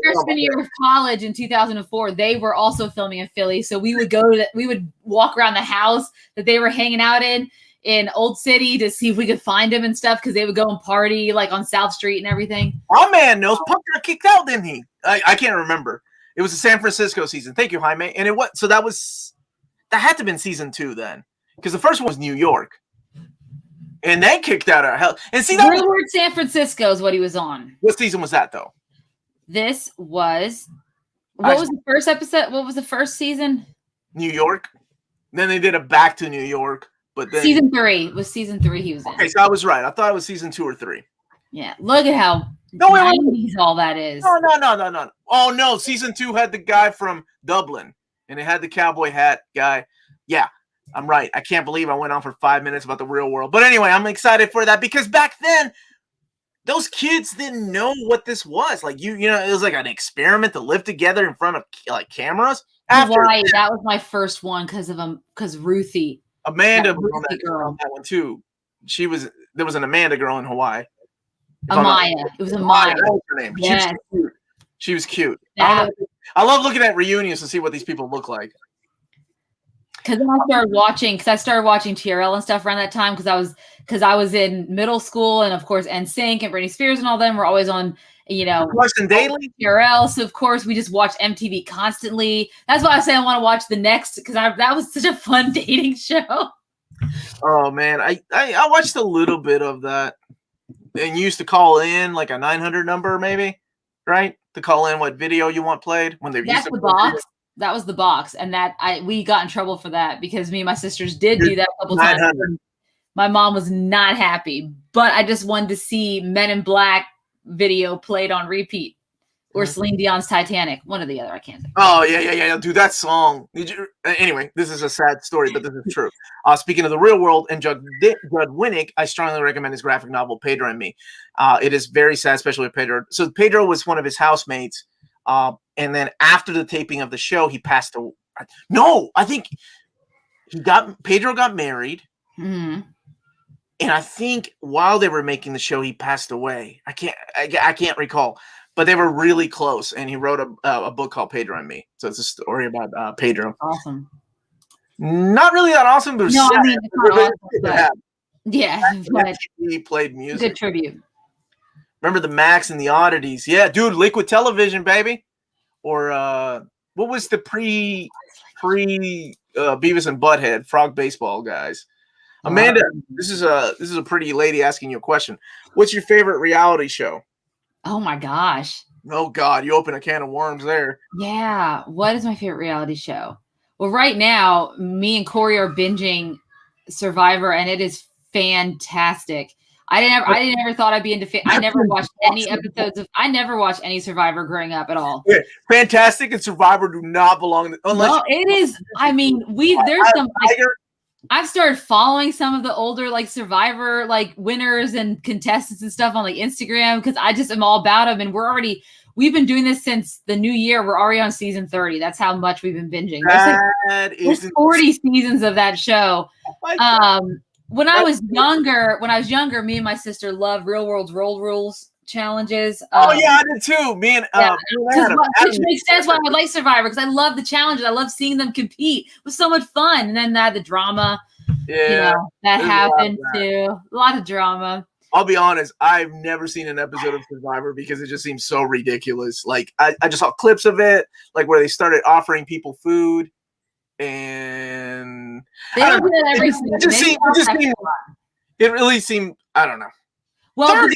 freshman year of college in 2004. They were also filming in Philly, so we would walk around the house that they were hanging out in Old City to see if we could find him and stuff because they would go and party like on South Street and everything. Oh man knows Puck got kicked out, didn't he? I can't remember. It was the San Francisco season. Thank you, Jaime. And that had to have been season 2 then, because the first one was New York, and they kicked out of hell. And see, Real World San Francisco is what he was on. What season was that though? This was what was the first episode? What was the first season? New York. Then they did a back to New York, but then season 3 was season 3. He was in. Okay, so I was right. I thought it was season 2 or 3. Yeah, look at how 90s all that is. No. Oh no, season 2 had the guy from Dublin, and it had the cowboy hat guy. Yeah, I'm right. I can't believe I went on for 5 minutes about the Real World. But anyway, I'm excited for that because back then, those kids didn't know what this was. Like you know, it was like an experiment to live together in front of like cameras. Hawaii, that was my first one because Ruthie. Amanda was on that one too. There was an Amanda girl in Hawaii. Amaya. It was Amaya. That was her name. Yes. She was cute. I love looking at reunions to see what these people look like. Because then I started watching TRL and stuff around that time because I was in middle school, and of course NSYNC and Britney Spears and all them were always on, Western Daily TRL. So of course we just watched MTV constantly. That's why I say I want to watch the next because that was such a fun dating show. Oh man, I watched a little bit of that, and you used to call in like a 900 number maybe, right? To call in what video you want played when they That's the box. That was the box, and we got in trouble for that because me and my sisters did do that a couple times. My mom was not happy, but I just wanted to see Men in Black video played on repeat or Celine Dion's Titanic, one or the other. I can't think. Oh yeah, dude, that song. Anyway, this is a sad story, but this is true. Speaking of the Real World and Judd Winnick, I strongly recommend his graphic novel Pedro and Me. It is very sad, especially with Pedro. So Pedro was one of his housemates. And then after the taping of the show, he passed away. No, I think Pedro got married. Mm-hmm. And I think while they were making the show, he passed away. I can't recall, but they were really close. And he wrote a book called Pedro and Me. So it's a story about Pedro. Awesome. Not really that awesome, but no, I mean, it's not awesome, but yeah, but he played music. Good tribute. Remember the Max and the Oddities? Yeah, dude, Liquid Television, baby. Or what was the pre Beavis and Butthead Frog Baseball guys? Amanda, this is a pretty lady asking you a question. What's your favorite reality show? Oh my gosh. Oh God, you open a can of worms there. Yeah. What is my favorite reality show? Well, right now, me and Corey are binging Survivor, and it is fantastic. I never thought I'd be into. I never watched any episodes of. I never watched any Survivor growing up at all. Yeah, Fantastic and Survivor do not belong. No, it is. I mean, there's some. I've started following some of the older like Survivor like winners and contestants and stuff on like Instagram because I just am all about them. And we've been doing this since the new year. We're already on season 30. That's how much we've been binging. There's 40 seasons of that show. When I was younger, me and my sister loved Real World's Roll Rules challenges. Yeah, I did too. Me and which makes sense why I would like Survivor because I love the challenges. I love seeing them compete. It was so much fun. And then the drama, that happened too. A lot of drama. I'll be honest, I've never seen an episode of Survivor because it just seems so ridiculous. Like I just saw clips of it, like where they started offering people food. And they don't do that every season. It really seemed, I don't know. Well,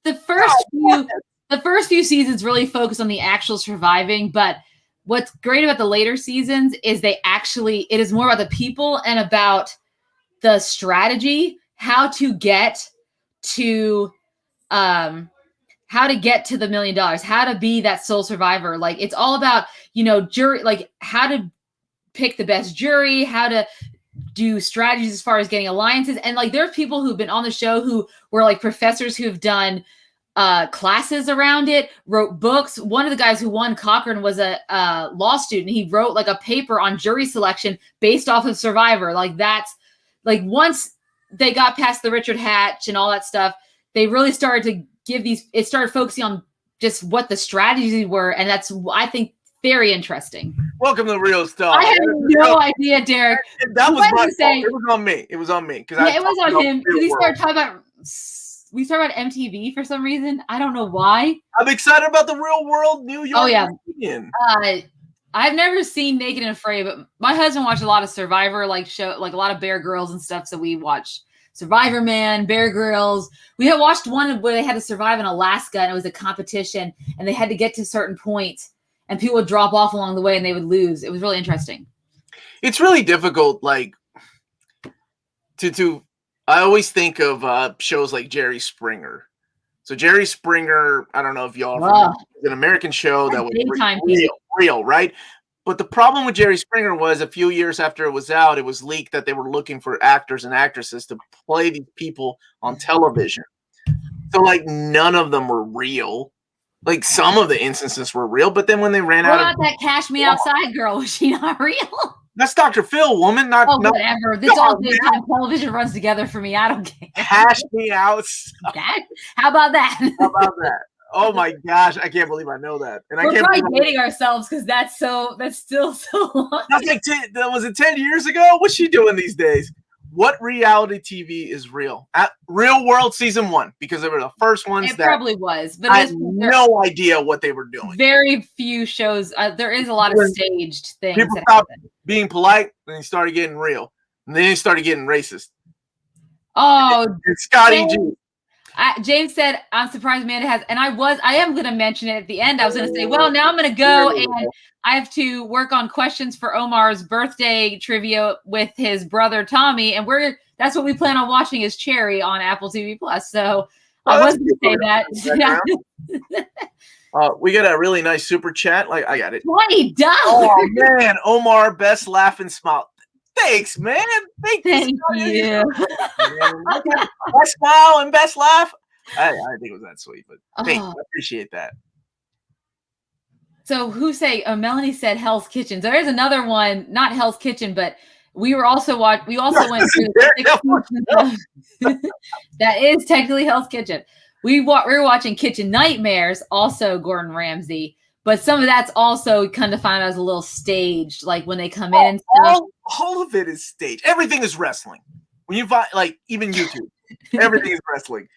the first few seasons really focus on the actual surviving, but what's great about the later seasons is it is more about the people and about the strategy, how to get to the $1 million, how to be that sole survivor. Like it's all about, jury, like how to pick the best jury, how to do strategies as far as getting alliances. And like there's people who've been on the show who were like professors who have done classes around it, wrote books. One of the guys who won Cochrane was a law student. He wrote like a paper on jury selection based off of Survivor. Like that's like once they got past the Richard Hatch and all that stuff, they really started to it started focusing on just what the strategies were. And that's, I think, very interesting. Welcome to Real Stuff. I had no idea, Derek. That was my fault. It was on me. It was on me. It was on him. Because we started about MTV for some reason. I don't know why. I'm excited about the Real World New York. Oh, yeah. I've never seen Naked and Afraid, but my husband watched a lot of Survivor, like a lot of Bear Grylls and stuff. So we watched Survivor Man, Bear Grylls. We had watched one where they had to survive in Alaska, and it was a competition, and they had to get to a certain point. And people would drop off along the way and they would lose. It was really interesting. It's really difficult, like, I always think of shows like Jerry Springer. So Jerry Springer, I don't know if y'all remember, an American show that was real, right? But the problem with Jerry Springer was a few years after it was out, it was leaked that they were looking for actors and actresses to play these people on television. So, like, none of them were real. Like some of the instances were real, but then when they ran out of that Cash Me Outside girl, was she not real? That's Dr. Phil, woman. Whatever. This all daytime television runs together for me. I don't care. Cash Me Outside. How about that? Oh my gosh, I can't believe I know that. And we're probably dating ourselves because that's still so long. Was it 10 years ago? What's she doing these days? What reality TV is real? At Real World Season 1, because they were the first ones it probably was, but I had no idea what they were doing. Very few shows. There is a lot of staged things. People stopped being polite, then they started getting real. And then they started getting racist. Oh, and Scotty G. James said, I'm surprised Amanda has, and I am going to mention it at the end. I was going to say, well, now I'm going to go and I have to work on questions for Omar's birthday trivia with his brother, Tommy. And that's what we plan on watching is Cherry on Apple TV Plus. So I was going to say that. We got a really nice super chat. Like I got it. $20. Oh man. Omar, best laugh and smile. Thanks, man. Thank you. Best smile and best laugh. I think it was that sweet, but thank you. I appreciate that. So Melanie said Hell's Kitchen. So there's another one, not Hell's Kitchen, but we also went through that is technically Hell's Kitchen. We were watching Kitchen Nightmares, also Gordon Ramsay. But some of that's also kind of found out as a little staged, like when they come in and stuff. All of it is staged. Everything is wrestling. When you find, like, even YouTube, everything is wrestling.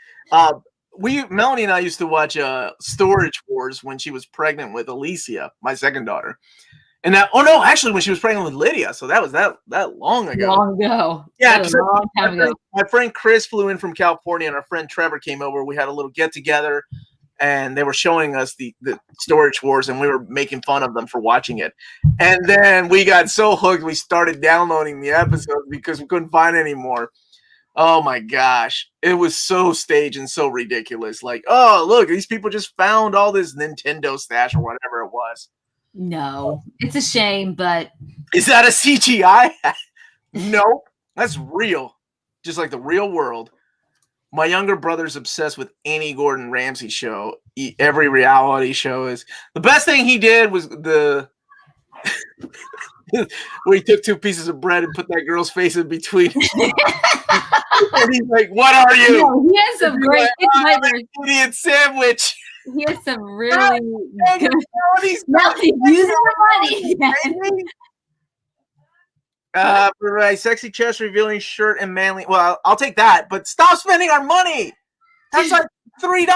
Melanie and I used to watch Storage Wars when she was pregnant with Alicia, my second daughter. And actually when she was pregnant with Lydia. So that was that long ago. Long ago. Yeah, a long time ago. My friend Chris flew in from California and our friend Trevor came over. We had a little get together. And they were showing us the Storage Wars, and we were making fun of them for watching it. And then we got so hooked, we started downloading the episodes because we couldn't find any more. Oh my gosh. It was so staged and so ridiculous. Like, oh, look, these people just found all this Nintendo stash or whatever it was. No, it's a shame, but Is that a CGI? Nope. That's real. Just like the real world. My younger brother's obsessed with any Gordon Ramsay show. Every reality show is. The best thing he did was where he took 2 pieces of bread and put that girl's face in between. And he's like, "What are you?" No, he has some great Indian sandwich. He has some really good. Now he's using the money. For my sexy chest revealing shirt and manly. Well, I'll take that, but stop spending our money. That's like $3.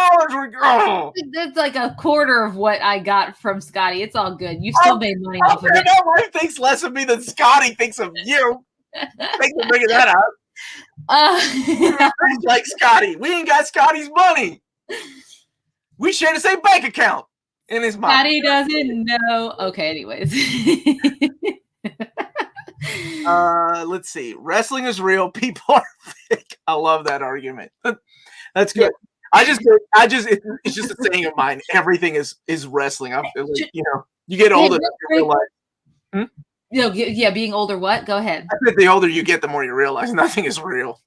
That's like a quarter of what I got from Scotty. It's all good. You still made money off of it. My wife thinks less of me than Scotty thinks of you. Thanks for bringing that up. Like Scotty, we ain't got Scotty's money. We share the same bank account in his mind. Scotty doesn't know. Okay, anyways. Let's see. Wrestling is real. People are fake. I love that argument. That's good. Yeah. It's just a saying of mine. Everything is wrestling. I feel like, you get older. You realize. Being older. What? Go ahead. I think the older you get, the more you realize nothing is real.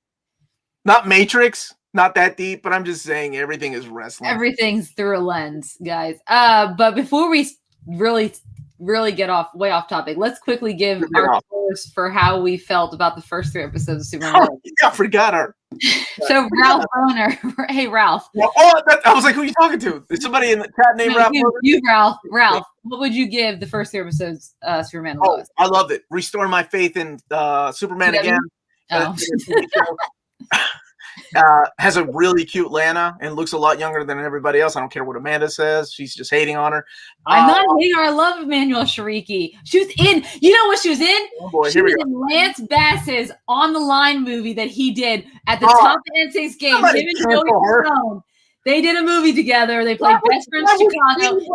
Not Matrix, not that deep, but I'm just saying everything is wrestling. Everything's through a lens, guys. But before we really get way off topic, let's quickly give our scores for how we felt about the first 3 episodes of Superman. Oh, yeah, I forgot her. So Ralph Boner, hey Ralph. I was like, who are you talking to? Is somebody in the chat named Ralph? You Ralph. What would you give the first 3 episodes, Superman? Oh, Lois? I loved it. Restore my faith in Superman again. Has a really cute Lana and looks a lot younger than everybody else. I don't care what Amanda says. She's just hating on her. I'm not hating her. I love Emmanuel Shariki. She was in, you know what she was in? Oh boy, she was in Lance Bass's On the Line movie that he did at the top of NC's game. Him and Joey Stone. They did a movie together. They played best friends in Chicago. He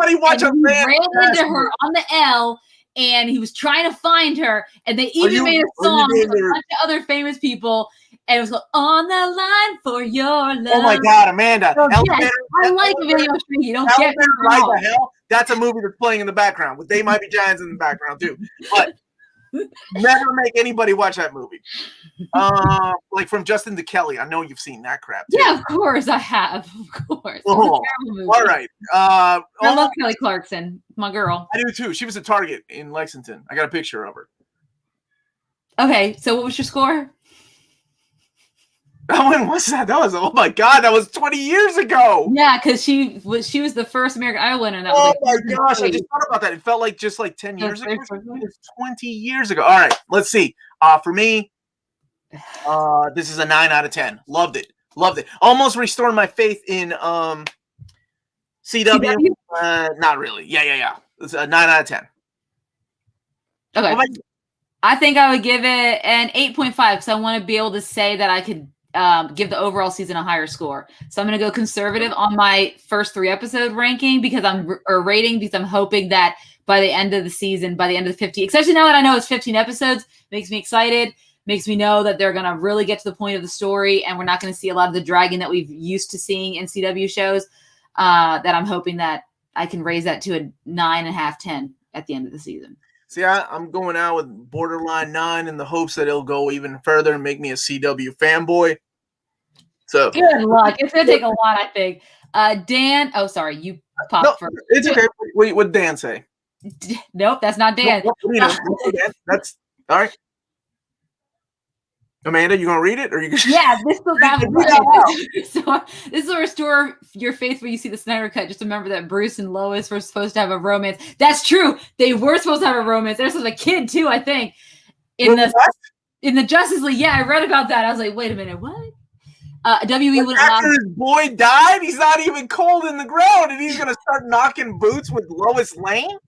ran into her on the L, and he was trying to find her. And they even made a song with a bunch of other famous people. And it was like, On the Line for Your Love. Oh my God, Amanda. So, yes, I like Emmanuel Shariki. Don't get me wrong. Right the hell? That's a movie that's playing in the background with They Might Be Giants in the background too. But never make anybody watch that movie. Like from Justin to Kelly. I know you've seen that crap too. Yeah, of course I have. Of course. Oh, all right. I love Kelly Clarkson, my girl. I do too. She was at Target in Lexington. I got a picture of her. Okay, so what was your score? When was that? Oh my God, that was 20 years ago. Yeah, because she was the first American Idol winner. That was my gosh, I just thought about that. It felt like just like 10 years ago. It was 20 years ago. All right, let's see. For me, this is a 9 out of 10. Loved it. Almost restored my faith in CW. Not really. Yeah. It's a 9 out of 10. Okay. I think I would give it an 8.5 because I want to be able to say that I could give the overall season a higher score. So I'm going to go conservative on my first 3 episode ranking because I'm hoping that by the end of the season, by the end of the 15, especially now that I know it's 15 episodes, makes me excited, makes me know that they're going to really get to the point of the story and we're not going to see a lot of the dragging that we've used to seeing in CW shows, that I'm hoping that I can raise that to a 9.5, 10 at the end of the season. See, I'm going out with borderline 9 in the hopes that it'll go even further and make me a CW fanboy. So good luck. It's going to take a lot, I think. Dan, you popped first. It's okay. What did Dan say? Nope, that's not Dan. That's all right. Amanda, you gonna read it, or you? Yeah, this will restore your faith when you see the Snyder Cut. Just remember that Bruce and Lois were supposed to have a romance. That's true. They were supposed to have a romance. There's a kid too, I think. In the Justice League. Yeah, I read about that. I was like, wait a minute, what? WE wouldn't allow. After his boy died, he's not even cold in the ground, and he's gonna start knocking boots with Lois Lane.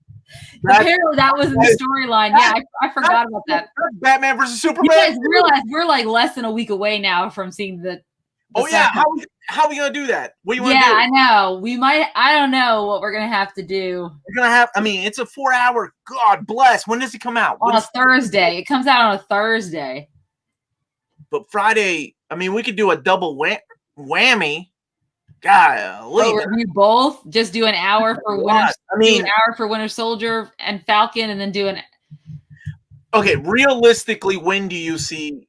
Apparently that was in the storyline. Yeah, I forgot about that. Batman versus Superman. You guys realize we're like less than a week away now from seeing the how are we gonna do that? What do you want to do? Yeah, I know. We might. I don't know what we're gonna have to do. We're gonna have. I mean, it's a 4-hour. God bless. When does it come out? On a Thursday. It comes out on a Thursday. But Friday, I mean, we could do a double whammy. God, review both. Just do an hour for Winter. I mean, an hour for Winter Soldier and Falcon, and then do an. Okay, realistically, when do you see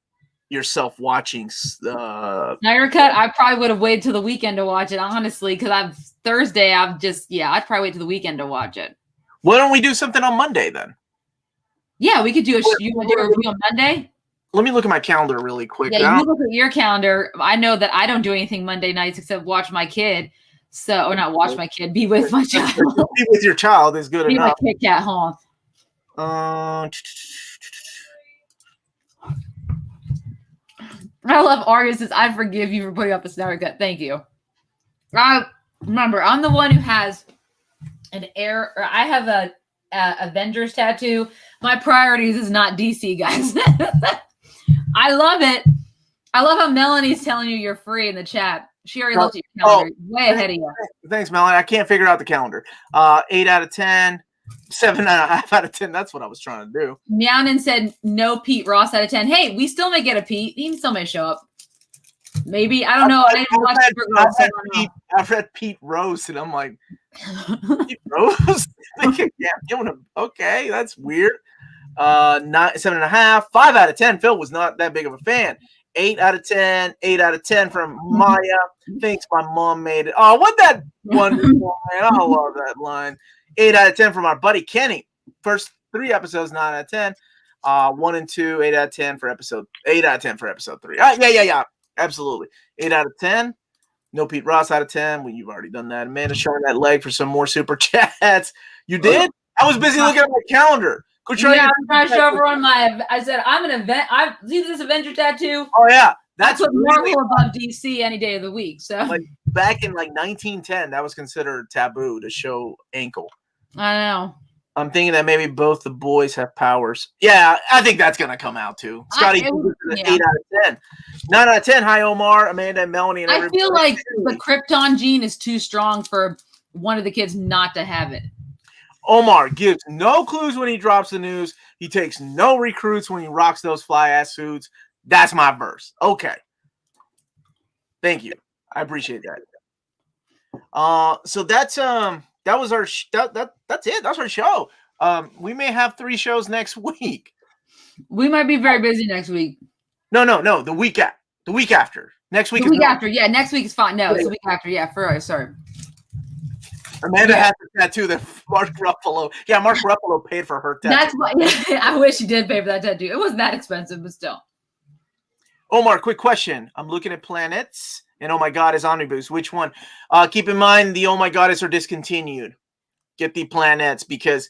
yourself watching Snyder Cut? I probably would have waited till the weekend to watch it, honestly, because I'd probably wait till the weekend to watch it. Why don't we do something on Monday then? Yeah, we could do you want to do a review on Monday? Let me look at my calendar really quick. Yeah, you look at your calendar. I know that I don't do anything Monday nights except watch my kid. So, or not watch my kid, be with my child. Be with your child is good enough. Be my Kit Kat home. I love Arya says, I forgive you for putting up the Snyder Cut. Thank you. Remember, I'm the one who has I have a Avengers tattoo. My priorities is not DC, guys. I love it. I love how Melanie's telling you you're free in the chat. She already looked at your calendar. Way ahead of you. Thanks, Melanie. I can't figure out the calendar. 8 out of 10. 7.5 out of 10. That's what I was trying to do. Meownin said no Pete Ross out of 10. Hey, we still may get a Pete. He still may show up. Maybe. I don't know. I've read Pete Rose, and I'm like, Pete Rose? Okay, that's weird. 7.5. 5 out of 10. Phil was not that big of a fan. 8 out of 10. 8 out of 10 from Maya. Thinks my mom made it. Oh, what that wonderful, man. I love that line. 8 out of 10 from our buddy Kenny. First 3 episodes, 9 out of 10. 1 and 2, 8 out of 10 for episode 8 out of 10 for episode 3. Yeah. Absolutely. 8 out of 10. No Pete Ross out of 10. Well, you've already done that. Amanda showing that leg for some more super chats. You did? I was busy looking at my calendar. I'm trying to show everyone I said, I'm an event. I see this Avenger tattoo. Oh, yeah. That's what Marvel above DC any day of the week. So, like back in 1910, that was considered taboo to show ankle. I know. I'm thinking that maybe both the boys have powers. Yeah, I think that's gonna come out too. Scotty, 8 out of 10. 9 out of 10. Hi, Omar, Amanda, and Melanie, and everybody. I feel like the Krypton gene is too strong for one of the kids not to have it. Omar gives no clues when he drops the news. He takes no recruits when he rocks those fly-ass suits. That's my verse. Okay. Thank you. I appreciate that. So that's that was our that's it. That's our show. We may have 3 shows next week. We might be very busy next week. No. The week after. Next week. The week after. Yeah, next week is fine. No, it's the week after. Yeah, sorry. Amanda had the tattoo that Mark Ruffalo. Yeah, Mark Ruffalo paid for her tattoo. That's why. I wish he did pay for that tattoo. It wasn't that expensive, but still. Omar, quick question. I'm looking at planets, and oh my God is Omnibus. Which one? Keep in mind the oh my goddess are discontinued. Get the planets because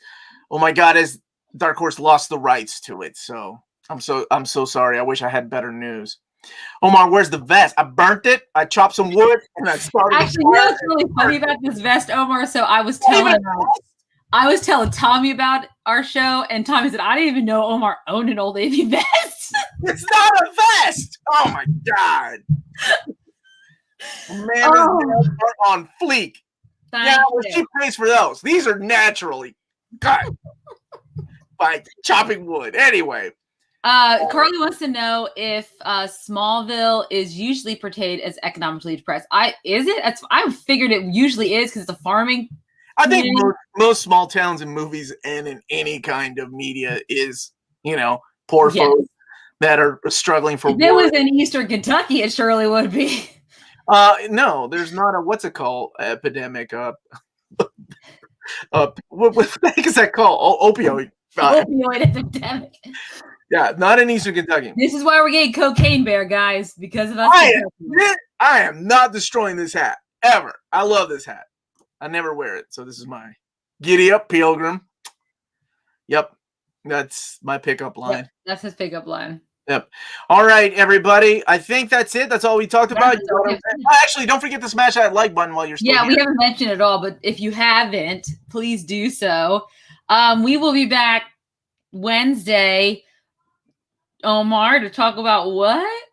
oh my God is Dark Horse lost the rights to it. So I'm so sorry. I wish I had better news. Omar, where's the vest? I burnt it. I chopped some wood and I started. Actually, you know what's really funny about this vest, Omar? So I was telling Tommy about our show, and Tommy said, I didn't even know Omar owned an Old Navy vest. It's not a vest. Oh my God. Man, on fleek. She pays for those. These are naturally cut by chopping wood. Anyway. Carly wants to know if Smallville is usually portrayed as economically depressed. I figured it usually is because it's a farming. I think most small towns and movies and in any kind of media is, poor folks that are struggling for. If it was in Eastern Kentucky, it surely would be. No, there's not a what's it called epidemic. What the heck is that called? Opioid. Opioid epidemic. Yeah, not in Eastern Kentucky. This is why we're getting Cocaine Bear, guys, because of us. I am not destroying this hat ever. I love this hat. I never wear it, so this is my giddy up pilgrim. Yep, that's my pickup line. Yep, that's his pickup line. Yep. All right, everybody. I think that's it. That's all we talked about. Actually, don't forget to smash that like button while you're still here. We haven't mentioned it all, but if you haven't, please do so. We will be back Wednesday, Omar, to talk about what?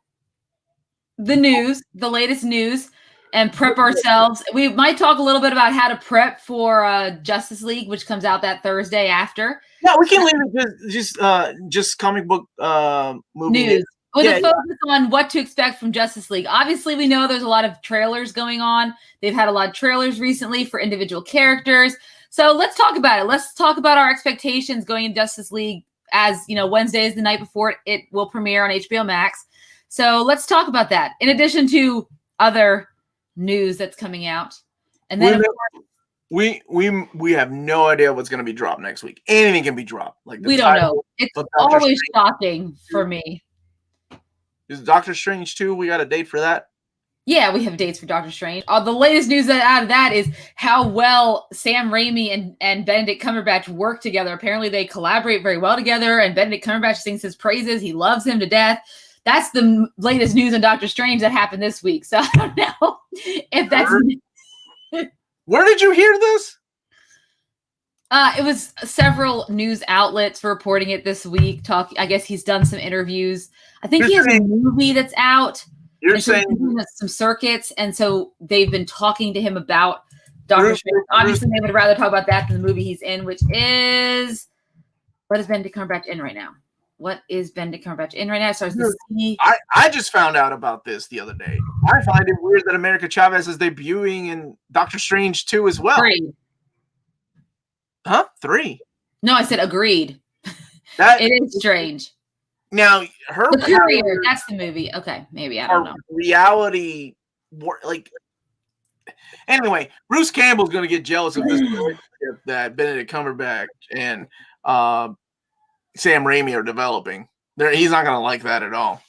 The news, the latest news, and prep ourselves. We might talk a little bit about how to prep for Justice League, which comes out that Thursday after. Yeah, we can leave it just comic book movie news. with a focus on what to expect from Justice League. Obviously, we know there's a lot of trailers going on. They've had a lot of trailers recently for individual characters. So let's talk about it. Let's talk about our expectations going into Justice League. As you know, Wednesday is the night before it will premiere on HBO Max. So let's talk about that. In addition to other news that's coming out, and then we have no idea what's going to be dropped next week. Anything can be dropped. Like we don't know. It's always shocking for me. Is Doctor Strange 2? We got a date for that? Yeah, we have dates for Doctor Strange. The latest news out of that is how well Sam Raimi and Benedict Cumberbatch work together. Apparently, they collaborate very well together, and Benedict Cumberbatch sings his praises. He loves him to death. That's the latest news on Doctor Strange that happened this week. So I don't know if that's... Where did you hear this? It was several news outlets reporting it this week. I guess he's done some interviews. I think he has a movie that's out. You're saying some circuits, and so they've been talking to him about Doctor Strange. Obviously, they would rather talk about that than the movie he's in, which is what is Benedict Cumberbatch in right now? So I just found out about this the other day. I find it weird that America Chavez is debuting in Doctor Strange 2 as well. 3. Huh? 3? No, I said agreed. It is strange. Now, The Courier, that's the movie. Okay, maybe, I don't know. Reality, anyway, Bruce Campbell's going to get jealous of this relationship that Benedict Cumberbatch and Sam Raimi are developing. He's not going to like that at all.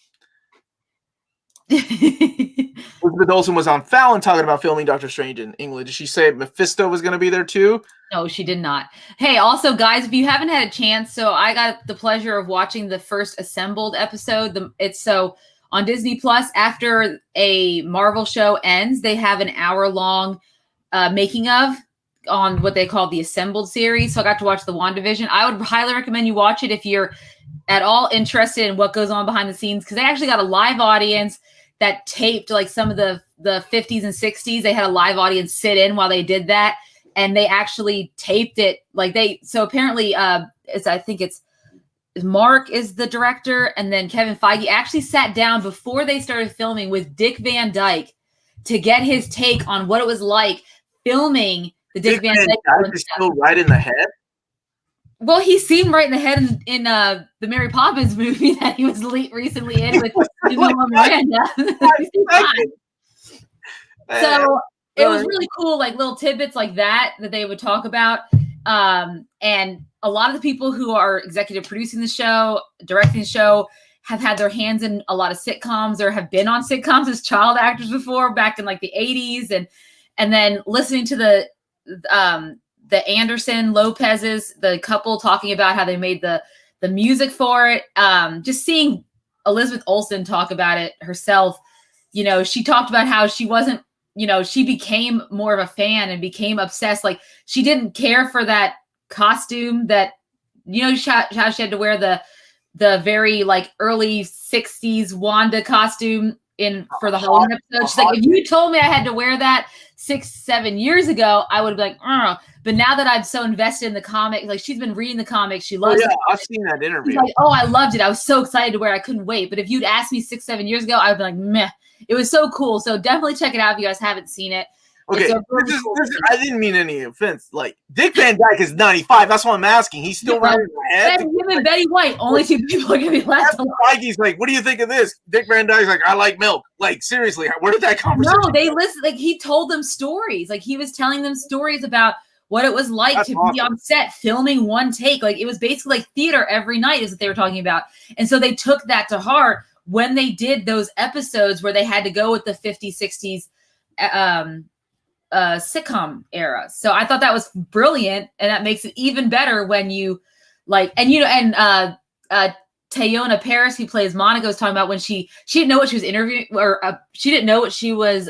Elizabeth Olsen was on Fallon talking about filming Doctor Strange in England. Did she say Mephisto was going to be there too? No, she did not. Hey, also, guys, if you haven't had a chance, so I got the pleasure of watching the first Assembled episode. It's so on Disney Plus. After a Marvel show ends, they have an hour-long making of on what they call the Assembled series. So I got to watch the WandaVision. I would highly recommend you watch it if you're at all interested in what goes on behind the scenes, because they actually got a live audience that taped like some of the 50s and 60s. They had a live audience sit in while they did that. And they actually taped it. So apparently I think it's Mark is the director. And then Kevin Feige actually sat down before they started filming with Dick Van Dyke to get his take on what it was like filming the Dick Van Dyke. Is still right in the head? Well, he seemed right in the head in the Mary Poppins movie that he was recently in with Miranda. So it was really cool, like little tidbits like that they would talk about. And a lot of the people who are executive producing the show, directing the show, have had their hands in a lot of sitcoms or have been on sitcoms as child actors before, back in like the 80s. And then listening to the Anderson Lopez's, the couple talking about how they made the music for it. Just seeing Elizabeth Olsen talk about it herself, she talked about how she wasn't, she became more of a fan and became obsessed. Like she didn't care for that costume that, how she had to wear the very like early 60s Wanda costume for the Halloween episode. She's like, if you told me I had to wear that 6-7 years ago, I would be like, but now that I'm so invested in the comic, like she's been reading the comics, she loves it. I've seen that interview. She's like, I loved it. I was so excited to wear it. I couldn't wait. But if you'd asked me 6-7 years ago, I would be like, meh. It was so cool. So definitely check it out if you guys haven't seen it. Okay, I didn't mean any offense. Like Dick Van Dyke is 95. That's what I'm asking. He's still right in my head. Him and Betty White, only two people are gonna be left alive. Feige's like, what do you think of this? Dick Van Dyke's like, I like milk. Like seriously, where did that conversation? No, they listen. Like he told them stories. Like he was telling them stories about what it was like to be on set filming one take. Like it was basically like theater every night is what they were talking about. And so they took that to heart when they did those episodes where they had to go with the 50s, 60s sitcom era. So I thought that was brilliant, and that makes it even better when you like, and Teyona Paris, who plays Monica, was talking about when she didn't know what she was interviewing, or she didn't know what she was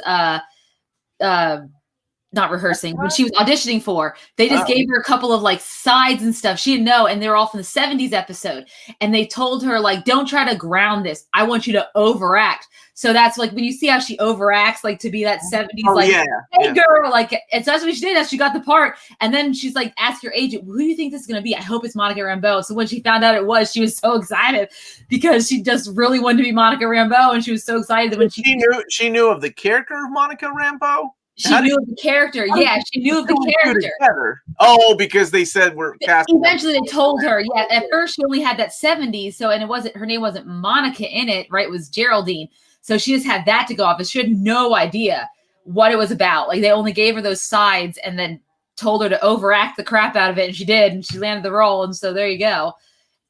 not rehearsing, when she was auditioning for, they just gave her a couple of like sides and stuff. She didn't know, and they were all from the 70s episode. And they told her, like, don't try to ground this. I want you to overact. So that's like when you see how she overacts, like to be that 70s, hey girl, like, and so that's what she did. As she got the part, and then she's like, ask your agent, who do you think this is gonna be? I hope it's Monica Rambeau. So when she found out it was, she was so excited because she just really wanted to be Monica Rambeau, and she was so excited that when she knew of the character of Monica Rambeau. She knew of the character. Yeah, she knew of the character. Oh, because they said we're casting. Eventually, they told her. Yeah, at first she only had that 70s. So, and it wasn't, her name wasn't Monica in it, right? It was Geraldine. So she just had that to go off. She had no idea what it was about. Like they only gave her those sides and then told her to overact the crap out of it, and she did, and she landed the role. And so there you go.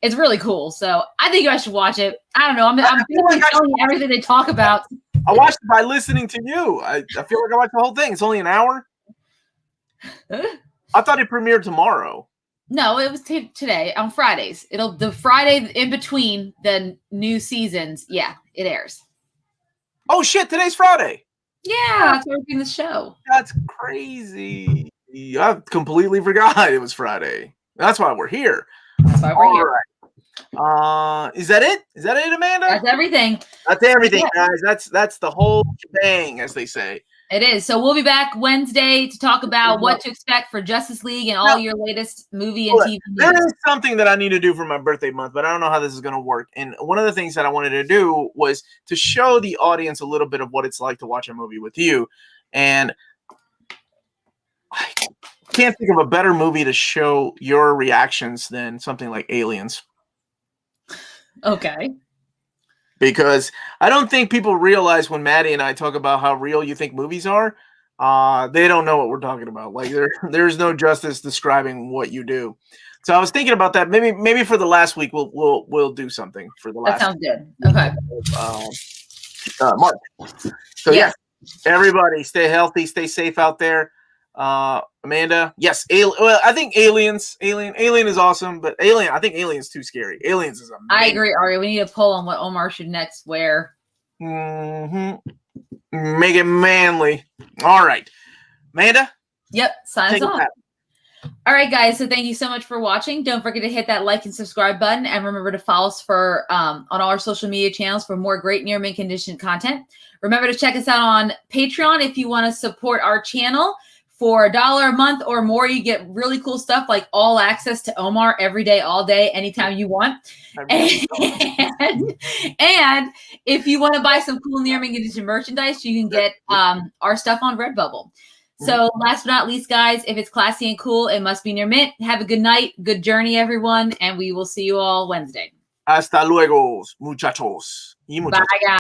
It's really cool. So I think you guys should watch it. I don't know. I'm telling you everything they talk about. I watched it by listening to you. I feel like I watched the whole thing. It's only an hour. I thought it premiered tomorrow. No, it was today on Fridays. The Friday in between the new seasons. Yeah, it airs. Oh shit! Today's Friday. Yeah, that's why we're doing the show. That's crazy. I completely forgot it was Friday. That's why we're here. That's why we're here. Right. Is that it? Is that it, Amanda? That's everything. That's everything, guys. That's the whole shebang, as they say. It is. So we'll be back Wednesday to talk about what to expect for Justice League and all your latest movie and TV news. There is something that I need to do for my birthday month, but I don't know how this is going to work. And one of the things that I wanted to do was to show the audience a little bit of what it's like to watch a movie with you. And I can't think of a better movie to show your reactions than something like Aliens. Okay. Because I don't think people realize when Maddie and I talk about how real you think movies are, they don't know what we're talking about. Like there's no justice describing what you do. So I was thinking about that. Maybe for the last week we'll do something for the last. That sounds good. Okay. Mark. So yeah, everybody stay healthy, stay safe out there. Amanda, yes, I think Alien is awesome, but I think Alien's too scary. Aliens is amazing. I agree, Ari. We need a poll on what Omar should next wear. Make it manly. All right, Amanda. Yep, sign us off. All right, guys. So thank you so much for watching. Don't forget to hit that like and subscribe button, and remember to follow us for on all our social media channels for more great near mint condition content. Remember to check us out on Patreon if you want to support our channel. For $1 a month or more, you get really cool stuff like all access to Omar every day, all day, anytime you want. And if you want to buy some cool near mint condition merchandise, you can get our stuff on Redbubble. So last but not least, guys, if it's classy and cool, it must be near mint. Have a good night, good journey, everyone, and we will see you all Wednesday. Hasta luego, muchachos. Bye, guys.